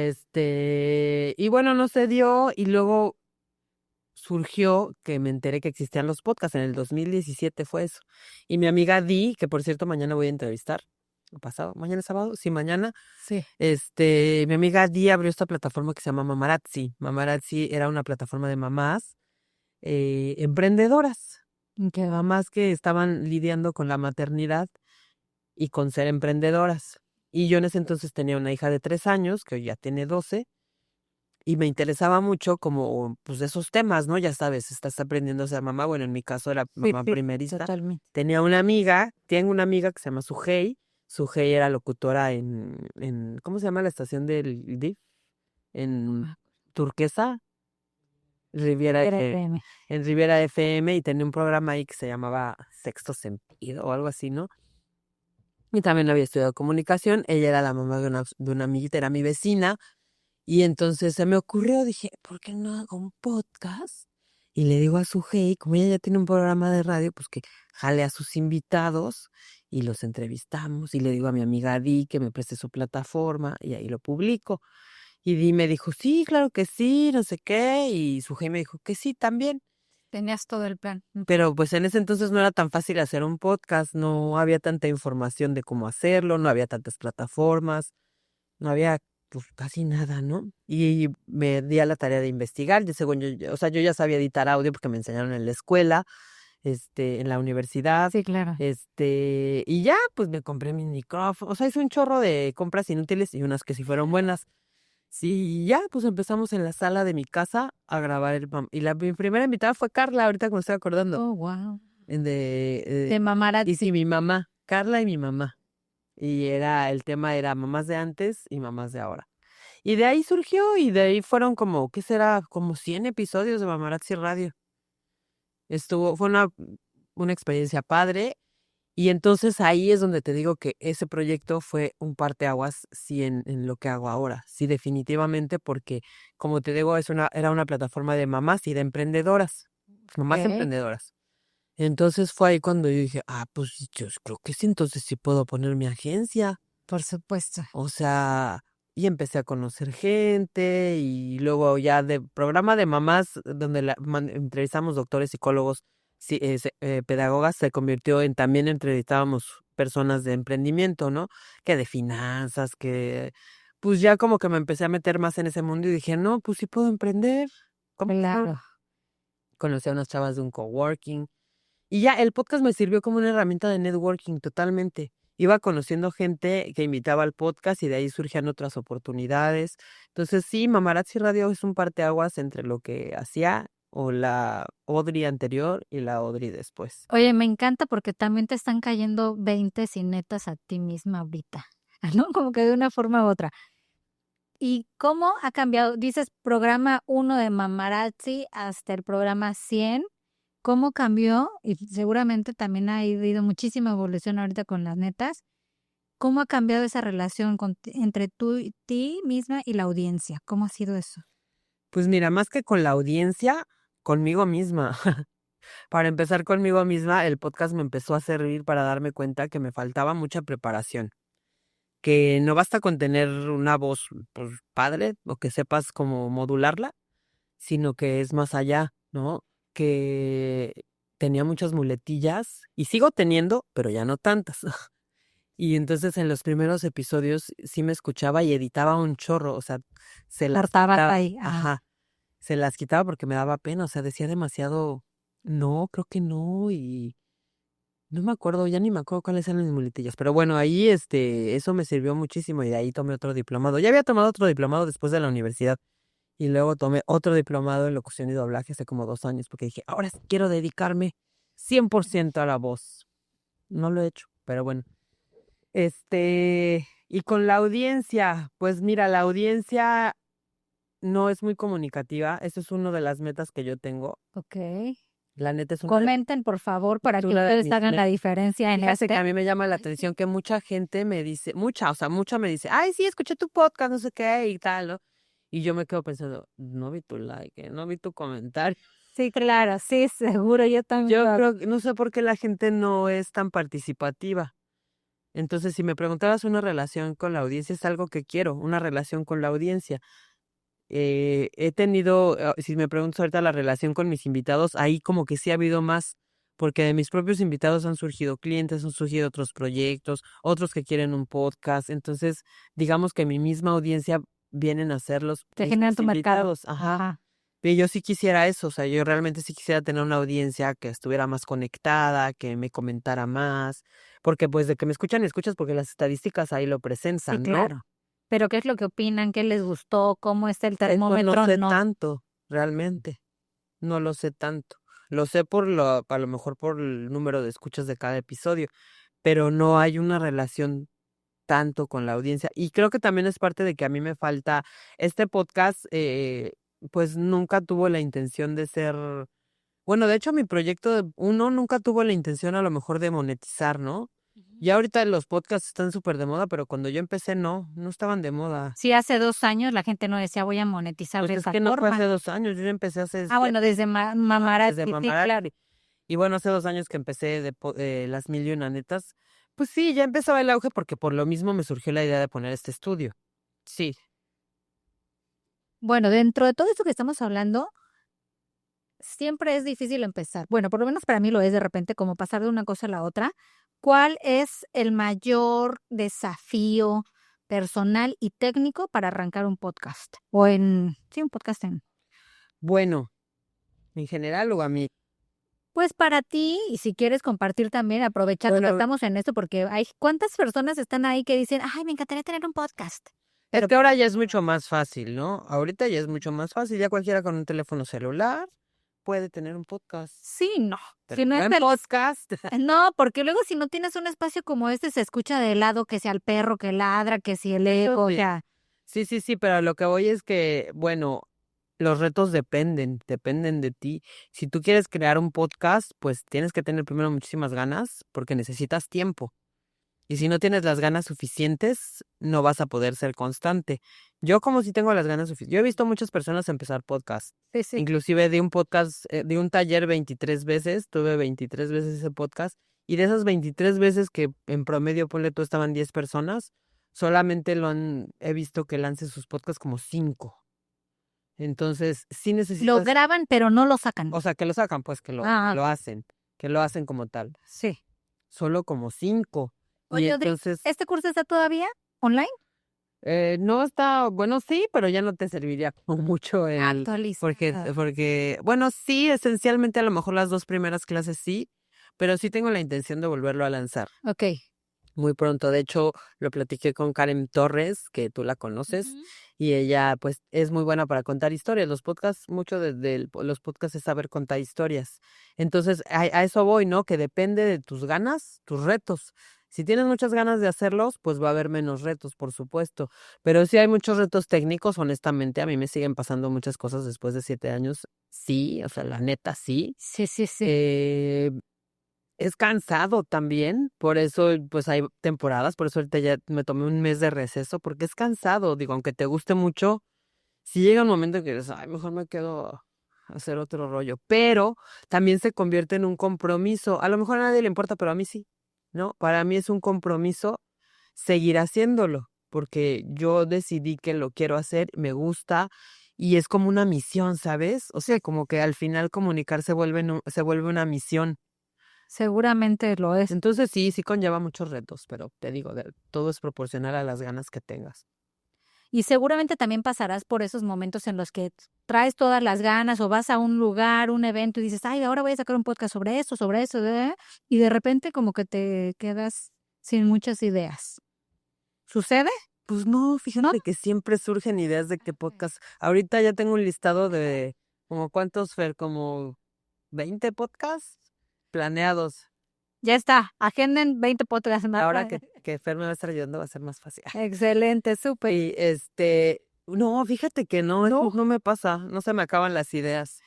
y bueno, no se dio. Y luego surgió que me enteré que existían los podcasts. En el 2017 fue eso. Y mi amiga Di, que por cierto mañana voy a entrevistar. Pasado, mañana es sábado, sí, mañana. Sí. Mi amiga Di abrió esta plataforma que se llama Mamarazzi. Mamarazzi era una plataforma de mamás emprendedoras. Qué va. Mamás que estaban lidiando con la maternidad y con ser emprendedoras. Y yo en ese entonces tenía una hija de 3 años, que hoy ya tiene 12, y me interesaba mucho como, pues, esos temas, ¿no? Ya sabes, estás aprendiendo a ser mamá. Bueno, en mi caso era Sí, mamá sí, primerista. totalmente. Tengo una amiga que se llama Sujei. Sujei era locutora ¿cómo se llama la estación del DIF? En Ah, Turquesa, Riviera, Era FM. en Riviera FM, y tenía un programa ahí que se llamaba Sexto Sentido o algo así, ¿no? Y también había estudiado comunicación. Ella era la mamá de una amiguita, era mi vecina. Y entonces se me ocurrió, dije, ¿por qué no hago un podcast? Y le digo a Sujei, como ella ya tiene un programa de radio, pues que jale a sus invitados y los entrevistamos. Y le digo a mi amiga Di que me preste su plataforma y ahí lo publico. Y Di me dijo, sí, claro que sí, no sé qué. Y Sujei me dijo que sí también. Tenías todo el plan. Pero pues en ese entonces no era tan fácil hacer un podcast, no había tanta información de cómo hacerlo, no había tantas plataformas, no había pues casi nada, ¿no? Y me di a la tarea de investigar, y según yo, o sea, yo ya sabía editar audio porque me enseñaron en la escuela, en la universidad, Sí, claro. y ya, pues me compré mi micrófono, o sea, hice un chorro de compras inútiles y unas que sí fueron buenas. Sí, ya, pues empezamos en la sala de mi casa a grabar y mi primera invitada fue Carla, ahorita que me estoy acordando, Oh, wow. en de, De y mamarazzi. sí, mi mamá, Carla y mi mamá. Y el tema era mamás de antes y mamás de ahora. Y de ahí surgió, y de ahí fueron como, ¿qué será? Como 100 episodios de Mamarazzi Radio. Fue una experiencia padre. Y entonces ahí es donde te digo que ese proyecto fue un parteaguas, sí, en lo que hago ahora. Sí, definitivamente, porque, como te digo, era una plataforma de mamás y de emprendedoras, mamás Ok, emprendedoras. Entonces fue ahí cuando yo dije, pues yo creo que sí, entonces sí puedo poner mi agencia. por supuesto. O sea, y empecé a conocer gente, y luego ya de programa de mamás, donde entrevistamos doctores, psicólogos, sí, pedagogas, se convirtió en también entrevistábamos personas de emprendimiento, ¿no? Que de finanzas, pues ya como que me empecé a meter más en ese mundo y dije, no, pues sí puedo emprender. ¿Cómo no? Claro. Conocí a unas chavas de un coworking. Y ya el podcast me sirvió como una herramienta de networking totalmente. Iba conociendo gente que invitaba al podcast y de ahí surgían otras oportunidades. Entonces sí, Mamarazzi Radio es un parteaguas entre lo que hacía o la Audrey anterior y la Audrey después. Oye, me encanta porque también te están cayendo 20 y netas a ti misma ahorita, ¿no? Como que de una forma u otra. ¿Y cómo ha cambiado? Dices programa 1 de Mamarazzi hasta el programa 100. ¿Cómo cambió? Y seguramente también ha habido muchísima evolución ahorita con las netas. ¿Cómo ha cambiado esa relación entre tú y ti misma y la audiencia? ¿Cómo ha sido eso? Pues mira, más que con la audiencia, conmigo misma. Para empezar conmigo misma, el podcast me empezó a servir para darme cuenta que me faltaba mucha preparación. Que no basta con tener una voz, pues, padre, o que sepas cómo modularla, sino que es más allá, ¿no? Que tenía muchas muletillas y sigo teniendo, pero ya no tantas. Y entonces en los primeros episodios sí me escuchaba y editaba un chorro, o sea, se las Cortabas quitaba, ahí. Ajá. ajá, se las quitaba porque me daba pena, o sea, decía demasiado, no, creo que no, y no me acuerdo, ya ni me acuerdo cuáles eran mis muletillas, pero bueno, ahí eso me sirvió muchísimo y de ahí tomé otro diplomado. Ya había tomado otro diplomado después de la universidad. Y luego tomé otro diplomado en locución y doblaje hace como 2 años, porque dije, ahora sí quiero dedicarme 100% a la voz. No lo he hecho, pero bueno. Y con la audiencia, pues mira, la audiencia no es muy comunicativa. Eso es una de las metas que yo tengo. Ok. La neta Comenten, por favor, para es que una de ustedes mis hagan la metas. diferencia en Fíjate que a este. mí me llama la atención que mucha gente me dice, mucha me dice, ay, sí, escuché tu podcast, no sé qué y tal, ¿no? Y yo me quedo pensando, no vi tu like, no vi tu comentario. Sí, claro, sí, seguro, yo también Yo lo hago. creo que no sé por qué la gente no es tan participativa. Entonces, si me preguntabas una relación con la audiencia, es algo que quiero, una relación con la audiencia. He tenido, si me preguntas ahorita la relación con mis invitados, ahí como que sí ha habido más, porque de mis propios invitados han surgido clientes, han surgido otros proyectos, otros que quieren un podcast. Entonces, digamos que mi misma audiencia vienen a ser los Te generan mismos tu mercado. invitados. Ajá. Ajá. Pero yo sí quisiera eso, o sea, yo realmente sí quisiera tener una audiencia que estuviera más conectada, que me comentara más, porque pues de que me escuchan y escuchas porque las estadísticas ahí lo Sí, presentan, ¿no? claro. Pero ¿qué es lo que opinan? ¿Qué les gustó? ¿Cómo está el Eso no termómetro? sé No. tanto, realmente, no lo sé tanto. Lo sé a lo mejor por el número de escuchas de cada episodio, pero no hay una relación tanto con la audiencia. Y creo que también es parte de que a mí me falta este podcast, pues nunca tuvo la intención de ser, bueno, de hecho mi proyecto uno nunca tuvo la intención a lo mejor de monetizar, ¿no? Ya ahorita los podcasts están súper de moda, pero cuando yo empecé no estaban de moda. Sí, hace 2 años la gente no decía voy a monetizar Pues de es esa que no fue forma. hace 2 años, yo ya empecé hace Bueno, desde Mamarazzi, desde sí, Mamarazzi. claro. Y bueno, hace 2 años que empecé las Mil y Una Netas, pues sí, ya empezaba el auge porque por lo mismo me surgió la idea de poner este estudio. Sí. Bueno, dentro de todo esto que estamos hablando, siempre es difícil empezar. Bueno, por lo menos para mí lo es de repente como pasar de una cosa a la otra. ¿Cuál es el mayor desafío personal y técnico para arrancar un podcast? Sí, un podcast Bueno, en general o a mí. pues para ti, y si quieres compartir también, aprovechando que Bueno, estamos en esto, porque hay cuántas personas están ahí que dicen, ay, me encantaría tener un podcast. es Pero que ahora ya es mucho más fácil, ¿no? Ahorita ya es mucho más fácil, ya cualquiera con un teléfono celular puede tener un podcast. sí, no. Pero Si no no es en podcast. no, porque luego si no tienes un espacio como este, se escucha de lado que sea el perro que ladra, que si el eco, o sí. sea, Sí, pero a lo que voy es que, bueno, los retos dependen de ti. Si tú quieres crear un podcast, pues tienes que tener primero muchísimas ganas porque necesitas tiempo. Y si no tienes las ganas suficientes, no vas a poder ser constante. Yo como si tengo las ganas suficientes. Yo he visto muchas personas empezar podcast. sí, sí. Inclusive de un podcast, de un taller 23 veces, tuve 23 veces ese podcast. Y de esas 23 veces que en promedio, ponle tú, estaban 10 personas, solamente he visto que lance sus podcasts como 5. Entonces, sí Lo necesitas, graban, pero no lo sacan. o sea, que lo sacan, pues Ah, que lo hacen como tal. sí. Solo como 5. Y Oye, entonces... ¿este curso está todavía online? No está, bueno, sí, pero ya no te serviría como mucho Actualizada. bueno, sí, esencialmente a lo mejor las 2 primeras clases sí, pero sí tengo la intención de volverlo a lanzar Ok. muy pronto. De hecho, lo platiqué con Karen Torres, que tú la conoces, Ujú. y ella, pues, es muy buena para contar historias. Los podcasts, mucho los podcasts es saber contar historias. Entonces, a eso voy, ¿no? Que depende de tus ganas, tus retos. Si tienes muchas ganas de hacerlos, pues va a haber menos retos, por supuesto. Pero sí hay muchos retos técnicos, honestamente. A mí me siguen pasando muchas cosas después de 7 años. Sí, o sea, la neta, sí. Sí, sí, sí. Eh, es cansado también, por eso, pues, hay temporadas, por eso ahorita ya me tomé un mes de receso, porque es cansado, digo, aunque te guste mucho, si llega un momento en que dices: "Ay, mejor me quedo a hacer otro rollo", pero también se convierte en un compromiso, a lo mejor a nadie le importa, pero a mí sí, ¿no? Para mí es un compromiso seguir haciéndolo, porque yo decidí que lo quiero hacer, me gusta, y es como una misión, ¿sabes? O sea, como que al final comunicar se vuelve una misión. Seguramente lo es. Entonces sí conlleva muchos retos, pero te digo, todo es proporcional a las ganas que tengas. Y seguramente también pasarás por esos momentos en los que traes todas las ganas o vas a un lugar, un evento y dices, ay, ahora voy a sacar un podcast sobre eso, y de repente como que te quedas sin muchas ideas. ¿Sucede? Pues no, ¿No? fíjate que siempre surgen ideas de qué podcast. Ahorita ya tengo un listado de como cuántos, Fer, como 20 podcasts planeados. Ya está, agenden 20 podcasts más. Ahora que Fer me va a estar ayudando va a ser más fácil. Excelente, súper. Y no, fíjate que no, eso no me pasa, no se me acaban las ideas.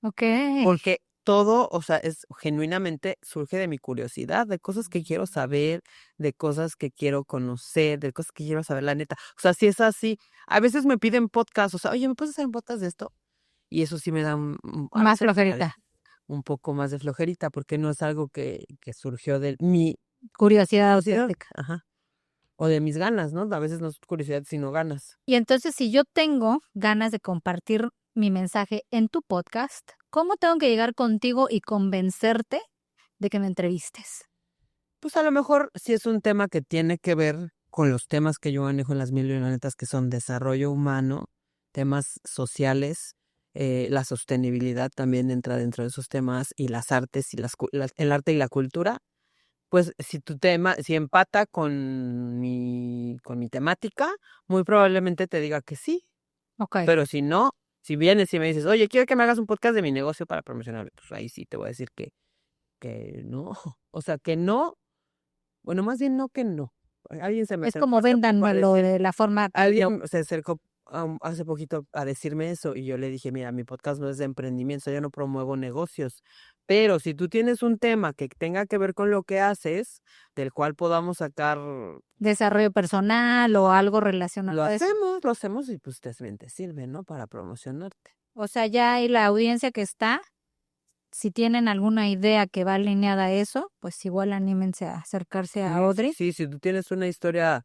Ok. Porque todo, o sea, es genuinamente surge de mi curiosidad, de cosas que quiero saber, de cosas que quiero conocer, de cosas que quiero saber, la neta. O sea, si es así, a veces me piden podcast, o sea, oye, ¿me puedes hacer un podcast de esto? Y eso sí me da a Más veces flojerita. un poco más de flojerita, porque no es algo que surgió de mi Curiosidad curiosidad, auténtica. ajá, o de mis ganas, ¿no? A veces no es curiosidad, sino ganas. Y entonces, si yo tengo ganas de compartir mi mensaje en tu podcast, ¿cómo tengo que llegar contigo y convencerte de que me entrevistes? Pues a lo mejor sí es un tema que tiene que ver con los temas que yo manejo en las Mil y Una Netas, que son desarrollo humano, temas sociales, la sostenibilidad también entra dentro de esos temas, y las artes y el arte y la cultura. pues si tu tema, si empata con mi temática, muy probablemente te diga que sí. Ok. Pero si no, si vienes y me dices, oye, quiero que me hagas un podcast de mi negocio para promocionarlo, pues ahí sí te voy a decir que no. O sea, que no. Bueno, más bien no que no. Alguien se me Es acercó como hace poco a véndanmelo decir, de la forma. alguien se acercó hace poquito a decirme eso y yo le dije, mira, mi podcast no es de emprendimiento, yo no promuevo negocios, pero si tú tienes un tema que tenga que ver con lo que haces, del cual podamos sacar, Desarrollo personal o algo relacionado a eso. lo hacemos y pues también te sirve, ¿no? Para promocionarte. O sea, ya hay la audiencia que está. Si tienen alguna idea que va alineada a eso, pues igual anímense a acercarse a Audrey. Sí, si tú tienes una historia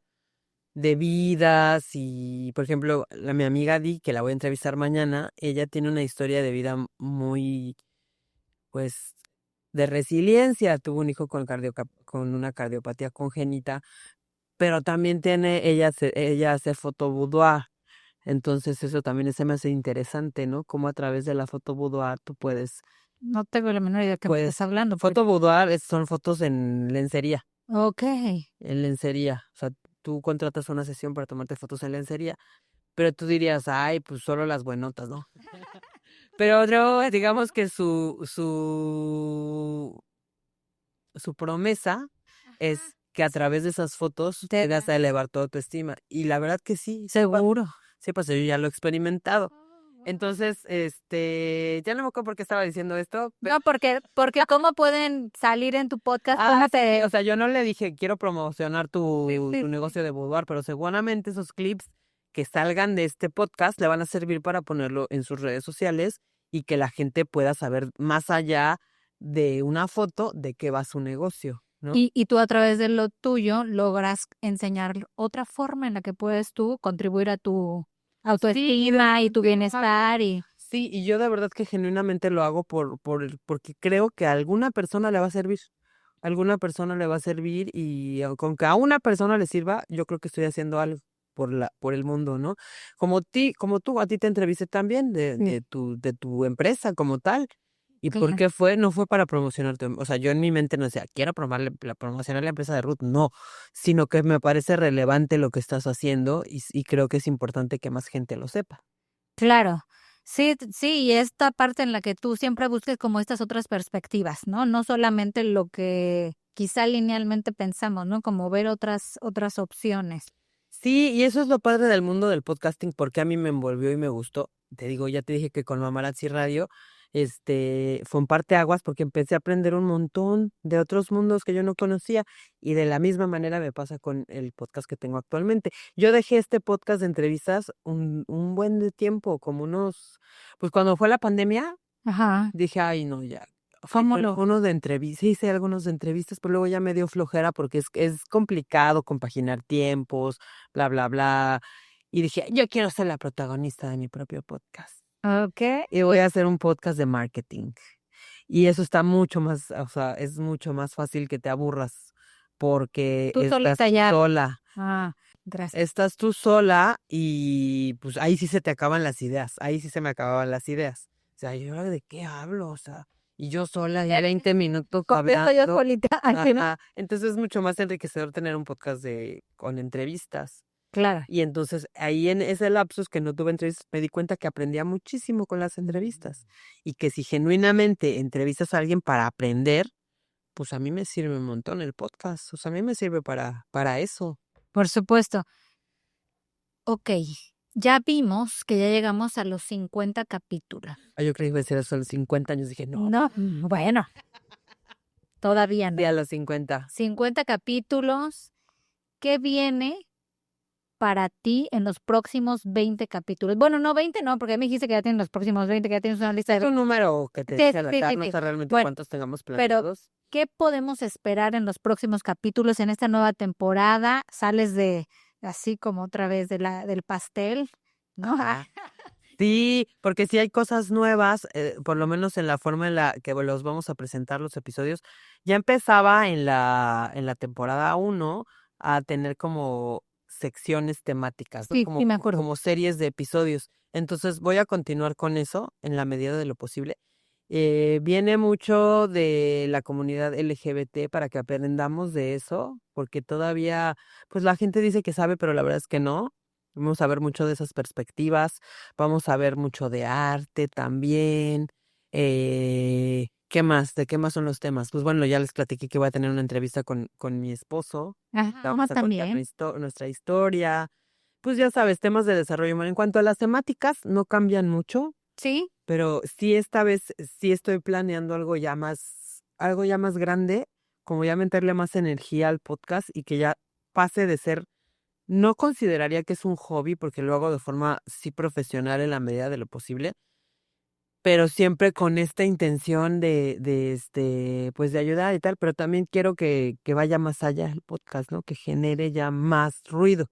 de vida, si, por ejemplo, mi amiga Di, que la voy a entrevistar mañana, ella tiene una historia de vida muy, pues, de resiliencia. Tuvo un hijo con una cardiopatía congénita, pero también ella hace foto boudoir. Entonces eso también se me hace interesante, ¿no? Cómo a través de la foto boudoir tú No tengo la menor idea de qué me estás hablando. foto boudoir son fotos en lencería. Ok. En lencería. O sea, tú contratas una sesión para tomarte fotos en lencería, pero tú dirías, ay, pues solo las buenotas, ¿no? Pero no, digamos que su promesa es que a través de esas fotos te vas a elevar toda tu estima. Y la verdad que sí. Seguro. Sí, pues yo ya lo he experimentado. Entonces, ya no me acuerdo por qué estaba diciendo esto. No, porque ¿cómo pueden salir en tu podcast? Sí, o sea, yo no le dije, quiero promocionar tu negocio de boudoir, pero seguramente esos clips que salgan de este podcast le van a servir para ponerlo en sus redes sociales y que la gente pueda saber más allá de una foto de qué va su negocio, ¿no? Y tú a través de lo tuyo logras enseñar otra forma en la que puedes tú contribuir a tu autoestima y tu bienestar y Sí, y yo de verdad que genuinamente lo hago porque creo que a alguna persona le va a servir. A alguna persona le va a servir y con que a una persona le sirva, yo creo que estoy haciendo algo por el mundo, ¿no? Como tú, a ti te entrevisté también de tu empresa como tal. ¿Y por qué fue? No fue para promocionarte. O sea, yo en mi mente no decía, quiero promocionar la empresa de Ruth. No, sino que me parece relevante lo que estás haciendo y creo que es importante que más gente lo sepa. claro. Sí, sí, y esta parte en la que tú siempre busques como estas otras perspectivas, ¿no? No solamente lo que quizá linealmente pensamos, ¿no? Como ver otras opciones. Sí, y eso es lo padre del mundo del podcasting, porque a mí me envolvió y me gustó. Te digo, ya te dije que con Mamarazzi Radio, fue un parteaguas porque empecé a aprender un montón de otros mundos que yo no conocía y de la misma manera me pasa con el podcast que tengo actualmente. Yo dejé este podcast de entrevistas un buen de tiempo, pues cuando fue la pandemia, Ajá. dije, ay, no, ya. ¿Cómo lo? Unos de entrevistas, hice algunos de entrevistas, pero luego ya me dio flojera porque es complicado compaginar tiempos, bla, bla, bla. Y dije, yo quiero ser la protagonista de mi propio podcast. Ok. Y voy a hacer un podcast de marketing. Y eso está mucho más, o sea, es mucho más fácil que te aburras porque Tú estás solita ya. sola. Ah, gracias. Estás tú sola y pues ahí sí se te acaban las ideas. Ahí sí se me acababan las ideas. O sea, ¿yo ahora de qué hablo? O sea, y yo sola ya 20 minutos Convierto yo hablando. solita. Así, ¿no? Ajá. Entonces es mucho más enriquecedor tener un podcast con entrevistas. Claro. Y entonces ahí en ese lapsus que no tuve entrevistas, me di cuenta que aprendía muchísimo con las entrevistas. Y que si genuinamente entrevistas a alguien para aprender, pues a mí me sirve un montón el podcast. O sea, a mí me sirve para eso. Por supuesto. Ok, ya vimos que ya llegamos a los 50 capítulos. Ah, yo creí que iba a ser eso a los 50 años. Dije, no, No, bueno, todavía sí, no. a los 50. 50 capítulos. ¿Qué viene para ti en los próximos 20 capítulos? Bueno, no 20, no, porque me dijiste que ya tienes los próximos 20, que ya tienes una lista Es de... un número que te Sí, dice al sí, azar, sí, no sí. sé realmente Bueno, cuántos tengamos pero planeados. ¿qué podemos esperar en los próximos capítulos en esta nueva temporada? Sales de así como otra vez del pastel, ¿no? Ajá. Sí, porque sí hay cosas nuevas, por lo menos en la forma en la que los vamos a presentar los episodios. Ya empezaba en la temporada 1 a tener como secciones temáticas, ¿no? Sí, sí me acuerdo. Como series de episodios. Entonces voy a continuar con eso en la medida de lo posible. Viene mucho de la comunidad LGBT para que aprendamos de eso, porque todavía, pues la gente dice que sabe, pero la verdad es que no. Vamos a ver mucho de esas perspectivas, vamos a ver mucho de arte también. ¿Qué más? ¿De qué más son los temas? Pues bueno, ya les platiqué que voy a tener una entrevista con mi esposo. Ajá, Vamos a contar también. nuestra historia. Pues ya sabes, temas de desarrollo humano. En cuanto a las temáticas, no cambian mucho. Sí, Pero sí, esta vez sí estoy planeando algo ya más grande, como ya meterle más energía al podcast y que ya pase de ser, no consideraría que es un hobby, porque lo hago de forma sí profesional en la medida de lo posible, pero siempre con esta intención pues de ayudar y tal, pero también quiero que vaya más allá el podcast, ¿no? Que genere ya más ruido.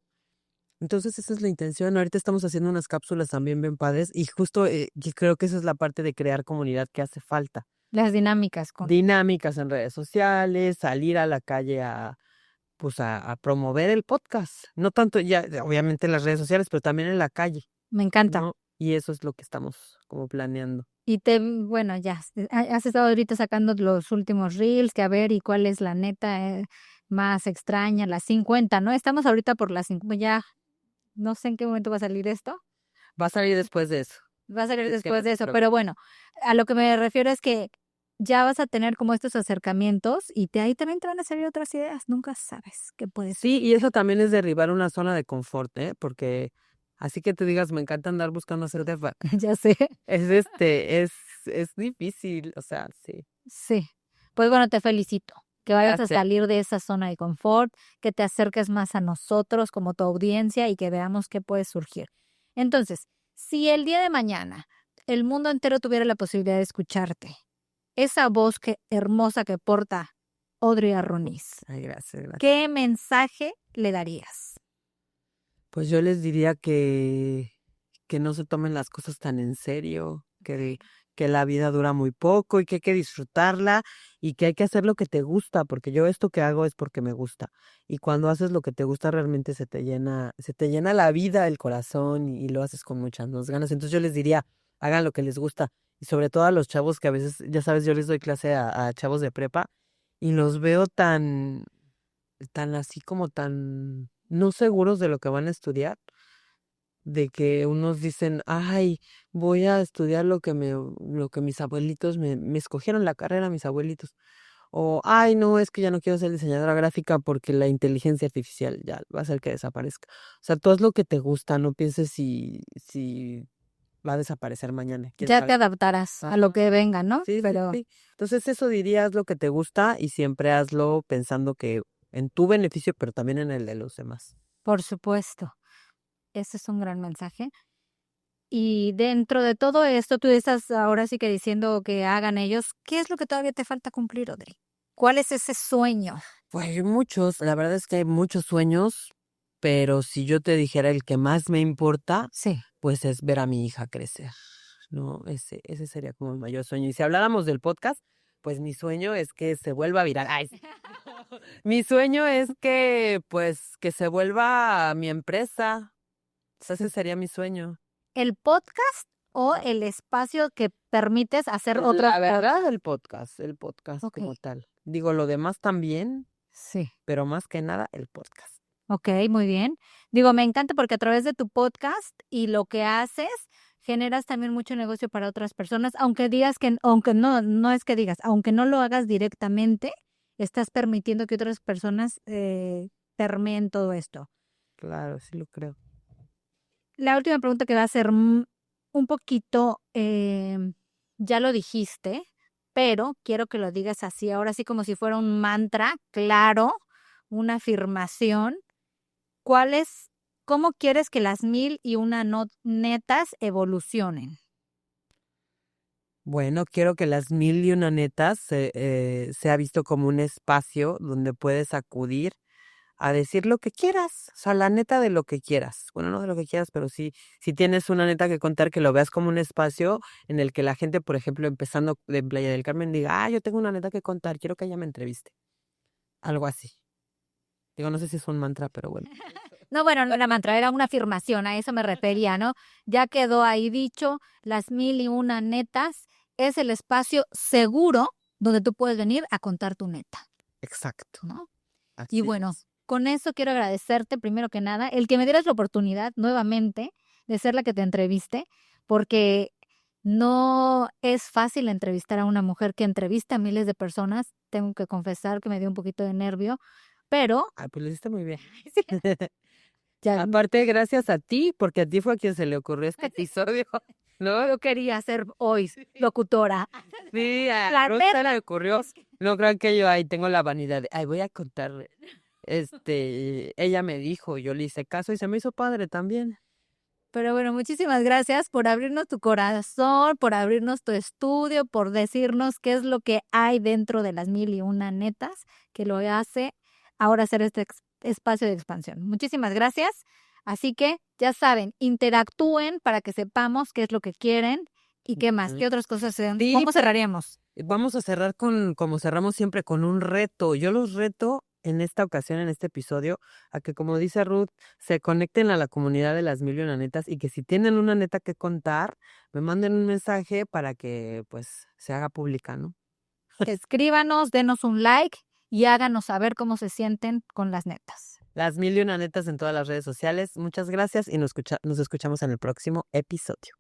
Entonces esa es la intención. Ahorita estamos haciendo unas cápsulas también bien padres y justo yo creo que esa es la parte de crear comunidad que hace falta. las dinámicas con... Dinámicas en redes sociales, salir a la calle pues a promover el podcast. No tanto ya, obviamente en las redes sociales, pero también en la calle, Me encanta. ¿no? Y eso es lo que estamos como planeando. Y bueno, ya, has estado ahorita sacando los últimos reels, que a ver, y cuál es la neta más extraña, las 50, ¿no? Estamos ahorita por las 50, ya no sé en qué momento va a salir esto. Va a salir después de eso. Va a salir Es que después no de te eso, pero preocupes. bueno, a lo que me refiero es que ya vas a tener como estos acercamientos y ahí también te van a salir otras ideas, nunca sabes qué puede ser. Sí, y eso también es derribar una zona de confort, ¿eh? Porque así que te digas, me encanta andar buscando hacer defa. Ya sé, Es difícil, o sea, sí. sí. Pues bueno, te felicito, que vayas a Gracias. salir de esa zona de confort, que te acerques más a nosotros como tu audiencia y que veamos qué puede surgir. Entonces, si el día de mañana el mundo entero tuviera la posibilidad de escucharte, esa voz que hermosa que porta Audrey Arronis, Ay, gracias, gracias. ¿qué mensaje le darías? Pues yo les diría que no se tomen las cosas tan en serio, que la vida dura muy poco y que hay que disfrutarla y que hay que hacer lo que te gusta, porque yo esto que hago es porque me gusta. Y cuando haces lo que te gusta, realmente se te llena la vida, el corazón y lo haces con muchas más ganas. Entonces yo les diría, hagan lo que les gusta. Y sobre todo a los chavos que a veces, ya sabes, yo les doy clase a chavos de prepa y los veo tan así como tan no seguros de lo que van a estudiar, de que unos dicen, ay, voy a estudiar lo que mis abuelitos me escogieron la carrera, mis abuelitos. O, ay, no, es que ya no quiero ser diseñadora gráfica porque la inteligencia artificial ya va a hacer que desaparezca. O sea, tú haz lo que te gusta, no pienses si va a desaparecer mañana, quién Ya te sabe. adaptarás a lo Ajá. que venga, ¿no? Sí, sí, Pero sí. Entonces eso diría, haz lo que te gusta y siempre hazlo pensando que en tu beneficio, pero también en el de los demás. por supuesto, ese es un gran mensaje. Y dentro de todo esto, tú estás ahora sí que diciendo que hagan ellos, ¿qué es lo que todavía te falta cumplir, Audrey? ¿Cuál es ese sueño? Pues hay muchos, la verdad es que hay muchos sueños, pero si yo te dijera el que más me importa, Sí. pues es ver a mi hija crecer, ¿no? Ese sería como el mayor sueño. Y si habláramos del podcast, pues mi sueño es que se vuelva viral. Ay, sí. Mi sueño es pues, que se vuelva mi empresa. O sea, ese sería mi sueño. ¿El podcast o el espacio que permites hacer otras La cosas? verdad, el podcast Ok, como tal. Digo, lo demás también, sí. pero más que nada el podcast. Ok, muy bien. Digo, me encanta porque a través de tu podcast y lo que haces, generas también mucho negocio para otras personas, aunque digas que, aunque no, no es que digas, aunque no lo hagas directamente, estás permitiendo que otras personas permeen todo esto. Claro, sí lo creo. La última pregunta que va a ser un poquito, ya lo dijiste, pero quiero que lo digas así, ahora sí como si fuera un mantra, claro, una afirmación. ¿Cómo quieres que las 1001 netas evolucionen? Bueno, quiero que las mil y una netas sea visto como un espacio donde puedes acudir a decir lo que quieras, o sea, la neta de lo que quieras. Bueno, no de lo que quieras, pero sí, si tienes una neta que contar, que lo veas como un espacio en el que la gente, por ejemplo, empezando de Playa del Carmen, diga, yo tengo una neta que contar, quiero que ella me entreviste. Algo así. Digo, no sé si es un mantra, pero bueno. No, bueno, no era mantra, era una afirmación, a eso me refería, ¿no? Ya quedó ahí dicho, las 1001 netas es el espacio seguro donde tú puedes venir a contar tu neta, Exacto. ¿no? Así Y bueno, es. con eso quiero agradecerte primero que nada el que me dieras la oportunidad nuevamente de ser la que te entreviste, porque no es fácil entrevistar a una mujer que entrevista a miles de personas. Tengo que confesar que me dio un poquito de nervio, pero Ay, pues lo hiciste muy bien. ya Aparte, gracias a ti, porque a ti fue a quien se le ocurrió este episodio, ¿no? yo quería ser hoy locutora. Sí, La a Ruth se le ocurrió. No crean que yo ahí tengo la vanidad de, ay, voy a contarle. Ella me dijo, yo le hice caso y se me hizo padre también. Pero bueno, muchísimas gracias por abrirnos tu corazón, por abrirnos tu estudio, por decirnos qué es lo que hay dentro de las 1001 netas que lo hace ahora ser este espacio de expansión. Muchísimas gracias. Así que ya saben, interactúen para que sepamos qué es lo que quieren y qué más, qué otras cosas se dan. Sí, ¿Cómo cerraríamos? Vamos a cerrar como cerramos siempre, con un reto. Yo los reto en esta ocasión, en este episodio, a que, como dice Ruth, se conecten a la comunidad de las 1001 netas y que si tienen una neta que contar, me manden un mensaje para que pues se haga pública, ¿no? Escríbanos, denos un like y háganos saber cómo se sienten con las netas. Las 1001 netas en todas las redes sociales. Muchas gracias y nos escuchamos en el próximo episodio.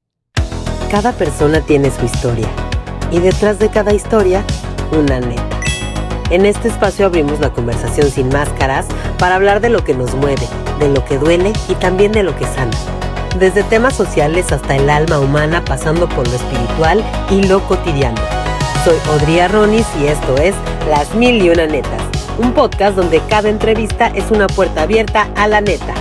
Cada persona tiene su historia y detrás de cada historia, una neta. En este espacio abrimos la conversación sin máscaras para hablar de lo que nos mueve, de lo que duele y también de lo que sana. Desde temas sociales hasta el alma humana, pasando por lo espiritual y lo cotidiano. Soy Audrey Arronis y esto es Las 1001 Netas, un podcast donde cada entrevista es una puerta abierta a la neta.